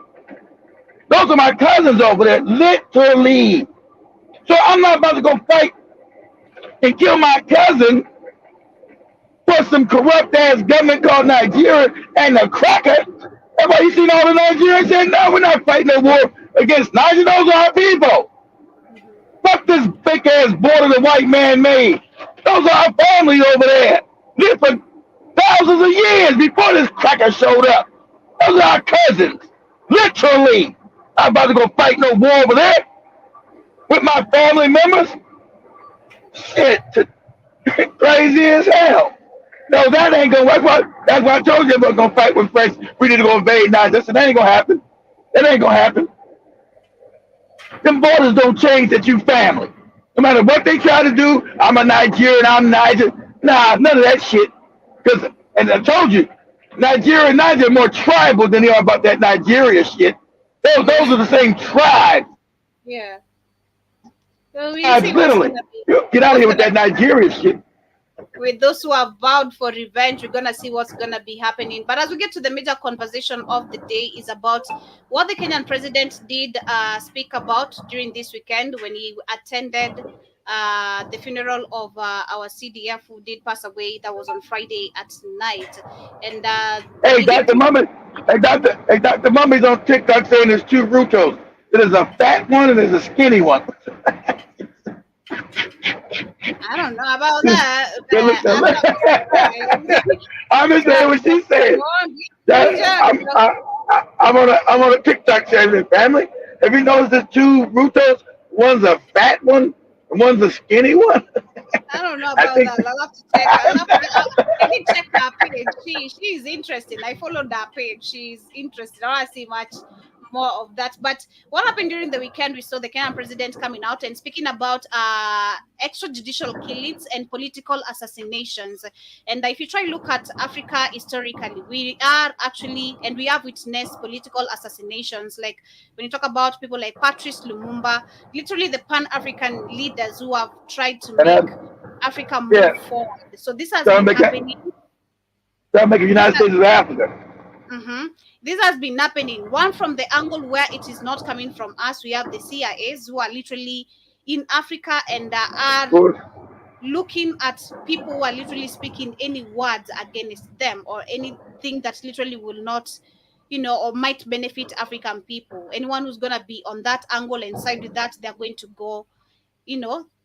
Speaker 8: Those are my cousins over there, literally. So I'm not about to go fight and kill my cousin for some corrupt ass government called Nigeria and a cracker. That's why you seen all the Nigerians saying, no, we're not fighting no war against Niger. Those are our people. Fuck this fake ass border the white man made. Those are our families over there. Lived for thousands of years before this cracker showed up. Those are our cousins. Literally. I'm about to go fight no war over there with my family members. Shit. Crazy as hell. No, that ain't gonna work. That's why I told you we're gonna fight with French. We need to go invade Niger. So that ain't gonna happen. That ain't gonna happen. Them borders don't change that you family. No matter what they try to do, I'm a Nigerian, I'm Niger. Nah, none of that shit. And I told you, Nigeria and Niger are more tribal than they are about that Nigeria shit. Those are the same tribes.
Speaker 5: Yeah. So
Speaker 8: Literally. Get out of here with that Nigeria shit.
Speaker 5: with those who have vowed for revenge. We're gonna see what's gonna be happening. But as we get to the major conversation of the day, is about what the Kenyan president did speak about during this weekend when he attended the funeral of our CDF who did pass away. That was on Friday at night. And
Speaker 8: Hey,
Speaker 5: he did.
Speaker 8: Dr. Mummy. Hey, Dr. Mummy's on TikTok saying there's two rutos. There's a fat one and there's a skinny one.
Speaker 5: I don't know about that.
Speaker 8: Good look I'm just saying what she said. I'm on a TikTok saying, family, have you noticed there's two rutos? One's a fat one and one's a skinny one.
Speaker 5: I don't know about that. I'll have to check. I did check her page. She's interesting. I followed that page. She's interested. I don't see much more of that. But what happened during the weekend? We saw the Kenyan president coming out and speaking about extrajudicial killings and political assassinations. And if you try to look at Africa historically, we are actually, and we have witnessed political assassinations. Like when you talk about people like Patrice Lumumba, literally the Pan-African leaders who have tried to make Africa move forward. So this has been happening.
Speaker 8: That'll make the United States of Africa.
Speaker 5: This has been happening. One, from the angle where it is not coming from us, we have the CIAs who are literally in Africa and are looking at people who are literally speaking any words against them or anything that literally will not, or might benefit African people. Anyone who's going to be on that angle and side with that, they're going to go,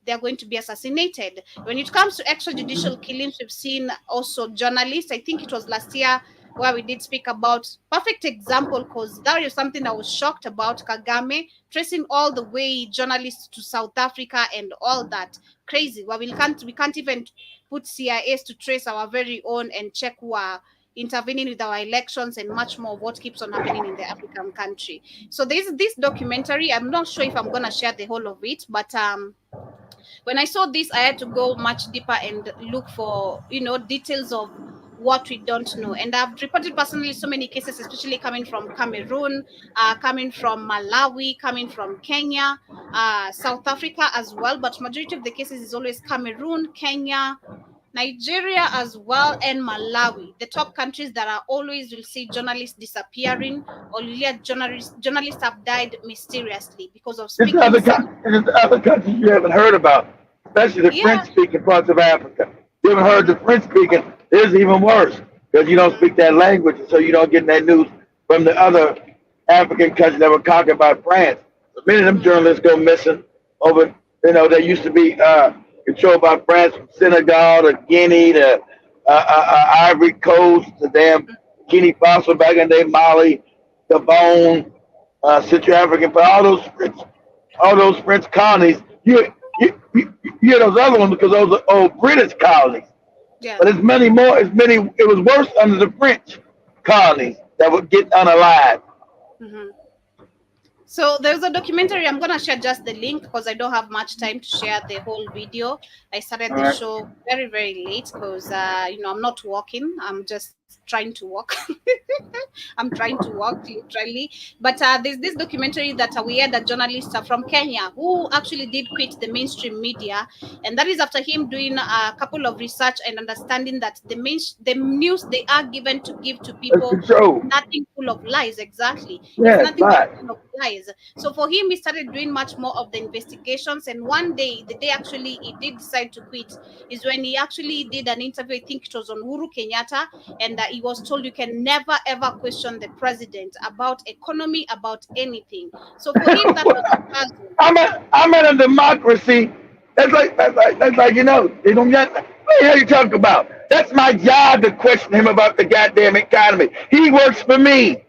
Speaker 5: they're going to be assassinated. When it comes to extrajudicial killings, we've seen also journalists. I think it was last year where we did speak about perfect example, because that is something I was shocked about. Kagame tracing all the way journalists to South Africa and all that. Crazy. Well, we can't even put CIAs to trace our very own and check who are intervening with our elections and much more of what keeps on happening in the African country. So there's this documentary. I'm not sure if I'm going to share the whole of it, but when I saw this, I had to go much deeper and look for, details of what we don't know. And I've reported personally so many cases, especially coming from Cameroon, coming from Malawi, coming from Kenya, South Africa as well. But majority of the cases is always Cameroon, Kenya, Nigeria as well, and Malawi. The top countries that are always, will see journalists disappearing, or journalists have died mysteriously because of speaking.
Speaker 8: There's other countries you haven't heard about, especially the French-speaking parts of Africa. You haven't heard the French-speaking. It's even worse because you don't speak that language, so you don't get that news from the other African countries that were conquered by France. So many of them journalists go missing over, they used to be controlled by France, from Senegal to Guinea to Ivory Coast to damn Guinea Faso back in the day, Mali, Gabon, Central African, but all those French colonies, you hear those other ones because those are old British colonies. Yeah. But it's many more. It was worse under the French colonies that would get unalived.
Speaker 5: So there's a documentary. I'm going to share just the link because I don't have much time to share the whole video. I started the show very, very late because, I'm not walking. I'm just trying to walk. I'm trying to walk literally. But there's this documentary that we had a journalist from Kenya who actually did quit the mainstream media. And that is after him doing a couple of research and understanding that the news they are given to give to people, nothing full of lies. Exactly.
Speaker 8: Yeah,
Speaker 5: it's nothing full of lies. So for him, he started doing much more of the investigations. And one day, the day actually he did decide to quit is when he actually did an interview. I think it was on Uhuru Kenyatta. And he was told you can never ever question the president about economy, about anything. So for him, that was a puzzle.
Speaker 8: I'm in a democracy. That's like they don't get. What the hell you talking about? That's my job to question him about the goddamn economy. He works for me.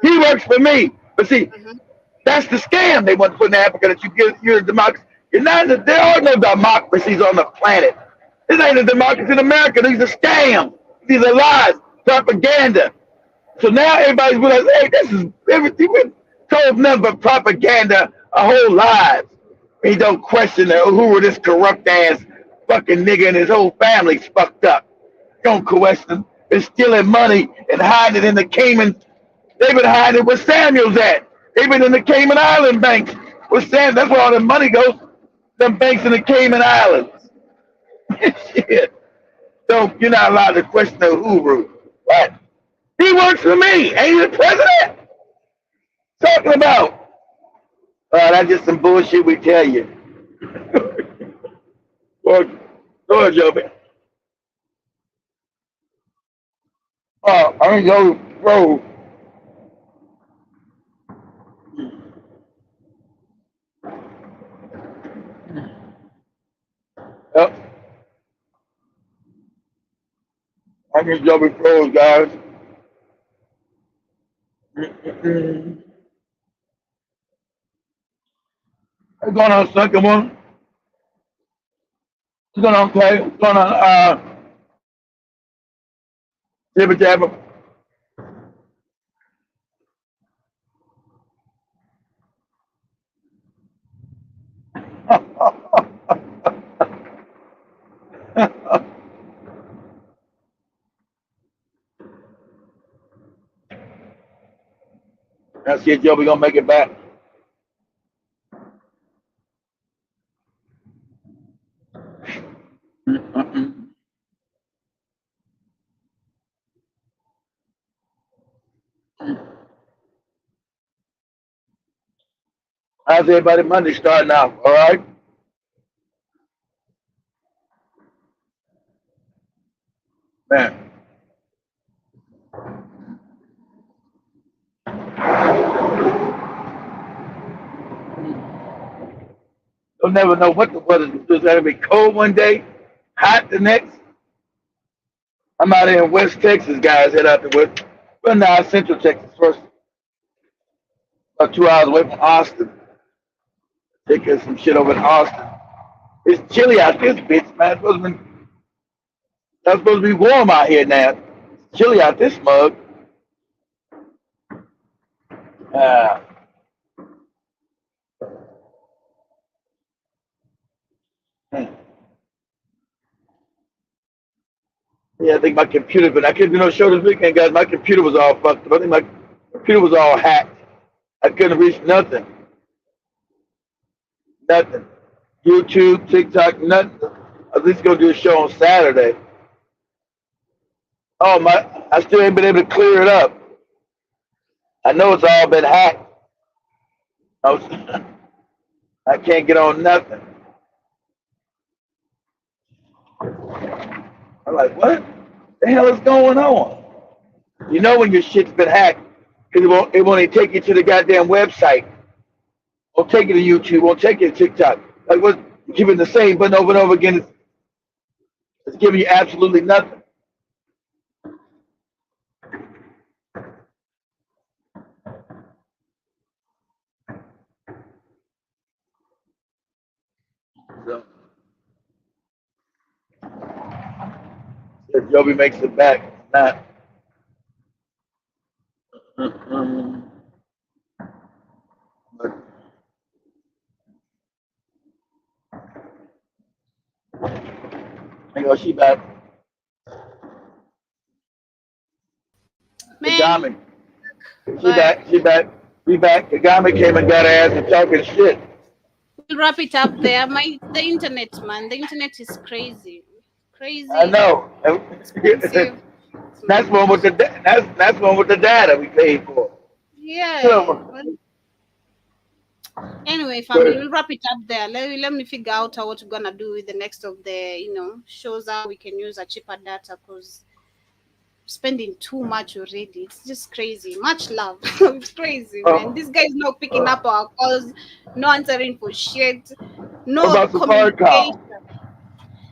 Speaker 8: But see, that's the scam they want to put in Africa, that you're a democracy. There are no democracies on the planet. This ain't a democracy in America. These are scams. These are lies, propaganda. So now everybody's realizing, hey, this is everything. We've told nothing but propaganda our whole lives. And you don't question who were this corrupt ass fucking nigga and his whole family's fucked up. Don't question them. They're stealing money and hiding it in the Cayman. They've been hiding it where Samuel's at. They've been in the Cayman Island banks. That's where all the money goes. Them banks in the Cayman Islands. Shit. So you're not allowed to question the Uhuru. What? He works for me. Ain't he the president? Talking about. That's just some bullshit we tell you. Go ahead, Joby. I ain't go, bro. Yep. I can Joby Pros, guys. What's going on, second one? What's going on, Clay? What's going on, Jibber Jabber? That's it, Joby gonna make it back. How's everybody Monday starting out? All right? Man. You'll never know what the weather's going to do. It's going to be cold one day, hot the next. I'm out here in West Texas, guys. Head out to West. Well, now Central Texas first. About 2 hours away from Austin. Take care of some shit over in Austin. It's chilly out this bitch, man. It's supposed to be warm out here now. It's chilly out this mug. Yeah, I think my computer, but I couldn't do no show this weekend, guys. My computer was all fucked up. I think my computer was all hacked. I couldn't reach nothing. Nothing. YouTube, TikTok, nothing. I was at least gonna do a show on Saturday. Oh my! I still ain't been able to clear it up. I know it's all been hacked. I can't get on nothing. I'm like, what the hell is going on? You know when your shit's been hacked, because it won't even take you to the goddamn website. Won't take you to YouTube, won't take you to TikTok. Like what's giving the same button over and over again? It's giving you absolutely nothing. So, if Joby makes it back, it's not. But hang on, she back. Kagami. She back. Kagami came and got her ass and talking shit.
Speaker 5: We'll wrap it up there. The internet, man. The internet is crazy. Crazy.
Speaker 8: I know. That's one with the data we paid for.
Speaker 5: Yeah. Anyway, family, we'll wrap it up there. Let me figure out what we're gonna do with the next of the shows how we can use a cheaper data, because spending too much already. It's just crazy. Much love. It's crazy, man. This guy's not picking up our calls, no answering for shit, no communication.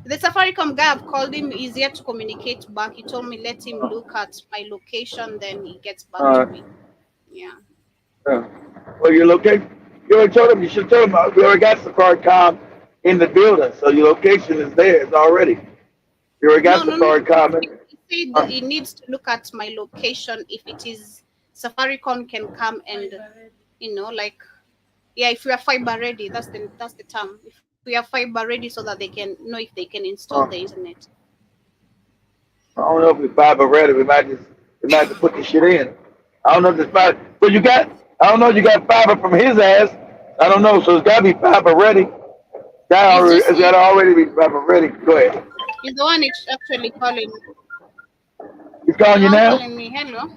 Speaker 5: The Safaricom guy, I've called him, is yet to communicate back. He told me let him look at my location, then he gets back to me. Yeah.
Speaker 8: Well, your location, you already told him, you should tell him, we already got Safaricom in the building, so your location is there, it's already. You already got Safaricom in.
Speaker 5: He said he needs to look at my location if it is Safaricom can come and, if we are fiber ready, that's the term. If we are fiber ready so that they can know if they can install the internet.
Speaker 8: I don't know if we're fiber ready. We might have to put the shit in. I don't know if it's fiber, but you got fiber from his ass. I don't know, so it's got to be fiber ready. It's got to already be fiber ready. Go ahead.
Speaker 5: He's the one it's actually calling me.
Speaker 8: He's calling
Speaker 5: The
Speaker 8: you
Speaker 5: one
Speaker 8: now?
Speaker 5: calling me. Hello.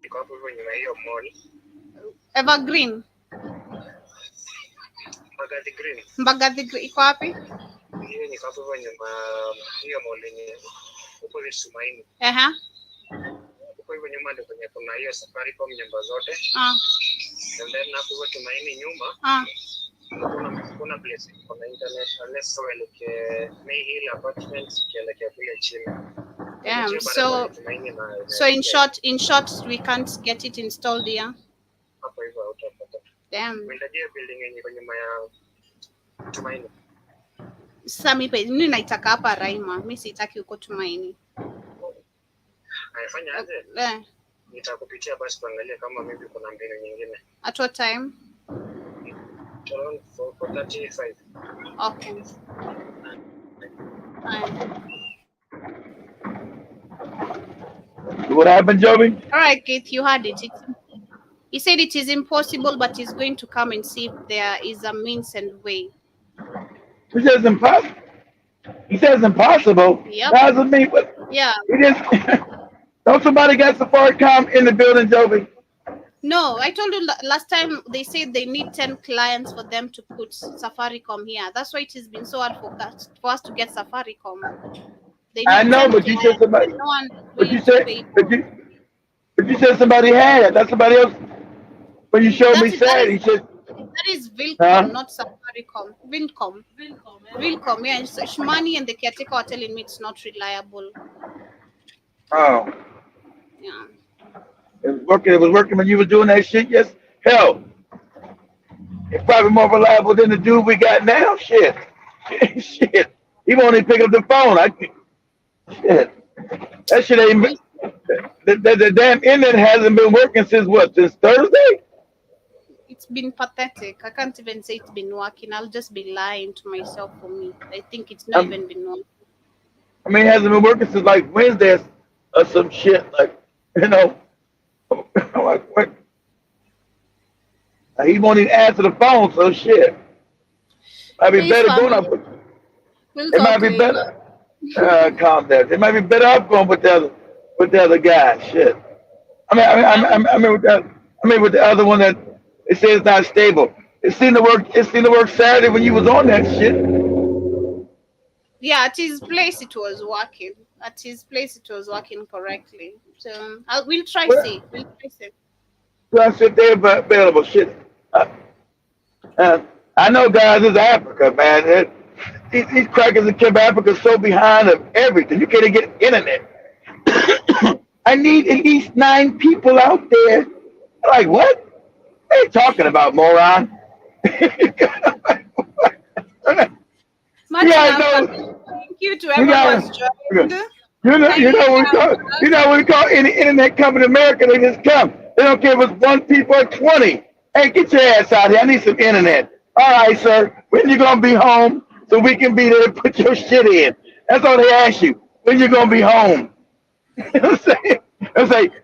Speaker 9: Iko hapo hivyo nyuma ya hiyo mall.
Speaker 5: Evergreen.
Speaker 9: Mbagathi Green.
Speaker 5: Mbagathi iko wapi?
Speaker 9: Hiyo ni hapo hivyo nyuma hiyo mall yenye huko ni Tumaini.
Speaker 5: Aha.
Speaker 9: Huko hivyo nyuma ndio kwenye kuna hiyo Safaricom nyumba zote. And then hapo hivyo Tumaini nyuma. Kuna place kuna internet unless uelekee Mayhill Apartments ukielekea kule chini.
Speaker 5: Damn. So in short, we can't get it installed here.
Speaker 9: Hapo hivyo utapata.
Speaker 5: Damn.
Speaker 9: Unaendelea building yenye kwenye nyuma ya Tumaini.
Speaker 5: Sasa mimi naitaka hapa Raima. Mimi sitaki huko Tumaini.
Speaker 9: Haifanya aje? Nitakupitia basi kuangalia kama maybe kuna mbinu nyingine.
Speaker 5: At what time?
Speaker 9: Around 4:35.
Speaker 5: Okay.
Speaker 8: What happened, Joby?
Speaker 5: All right, Keith, you heard it. He said it is impossible, but he's going to come and see if there is a means and way.
Speaker 8: He says impossible. He says impossible.
Speaker 5: Yep.
Speaker 8: That doesn't mean what?
Speaker 5: Yeah.
Speaker 8: He just don't somebody got Safaricom in the building, Joby?
Speaker 5: No, I told you last time they said they need 10 clients for them to put Safaricom here. That's why it has been so hard for us to get Safaricom.
Speaker 8: I know, but you said somebody.
Speaker 5: No one
Speaker 8: But you said somebody had it. That's somebody else. When you showed me said, he said.
Speaker 5: That is Vilcom, not Safaricom. Vilcom, yeah. So Shmani and the caretaker are telling me it's not reliable.
Speaker 8: Oh.
Speaker 5: Yeah.
Speaker 8: It was working when you were doing that shit. Yes, hell, it's probably more reliable than the dude we got now. Shit, shit. He won't even pick up the phone. Shit, that shit ain't. The damn internet hasn't been working since what? Since Thursday.
Speaker 5: It's been pathetic. I can't even say it's been working. I'll just be lying to myself. For me, I think it's not even been working.
Speaker 8: I mean, it hasn't been working since like Wednesday or some shit. Like, you know. Like, what? He won't even answer the phone, so shit. Might be better going up. It might be better. Calm down. It might be better off going with the other guy. Shit. I mean with the other one that it says not stable. It seemed to work Saturday when you was on that shit.
Speaker 5: Yeah, at his place it was working. At his place it was working correctly. So we'll try see. We'll try see.
Speaker 8: So I said they're available. Shit. I know guys, it's Africa, man. These crackers that kept Africa so behind of everything. You can't get internet. I need at least 9 people out there. Like, what? What are you talking about, moron?
Speaker 5: Much love. Thank you to everyone who's joined.
Speaker 8: You know what we call any internet company in America, they just come. They don't care if it's 1 people or 20. Hey, get your ass out here. I need some internet. All right, sir. When you gonna be home so we can be there to put your shit in? That's all they ask you. When you gonna be home? They'll say,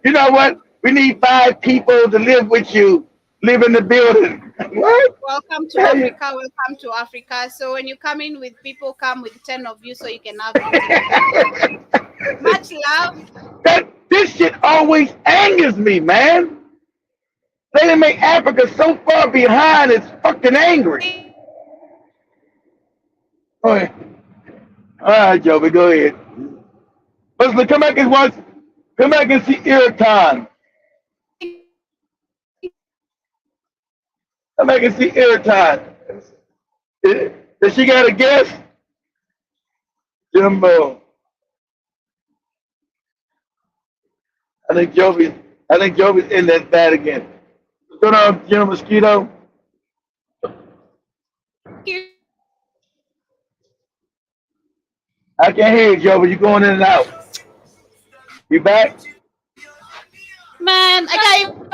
Speaker 8: you know what? We need 5 people to live with you, live in the building. What?
Speaker 5: Welcome to Africa. Welcome to Africa. So when you come in with people, come with 10 of you so you can have it. Much love.
Speaker 8: This shit always angers me, man. They didn't make Africa so far behind, it's fucking angry. All right, Joby, go ahead. Listen, come back and see Irritan. Come back and see Irritan. Does she got a guess? Jumbo. I think Joby's in that bad again. What's going on, Jim Mosquito? I can't hear you, Joby. You're going in and out. You back?
Speaker 5: Man, I can't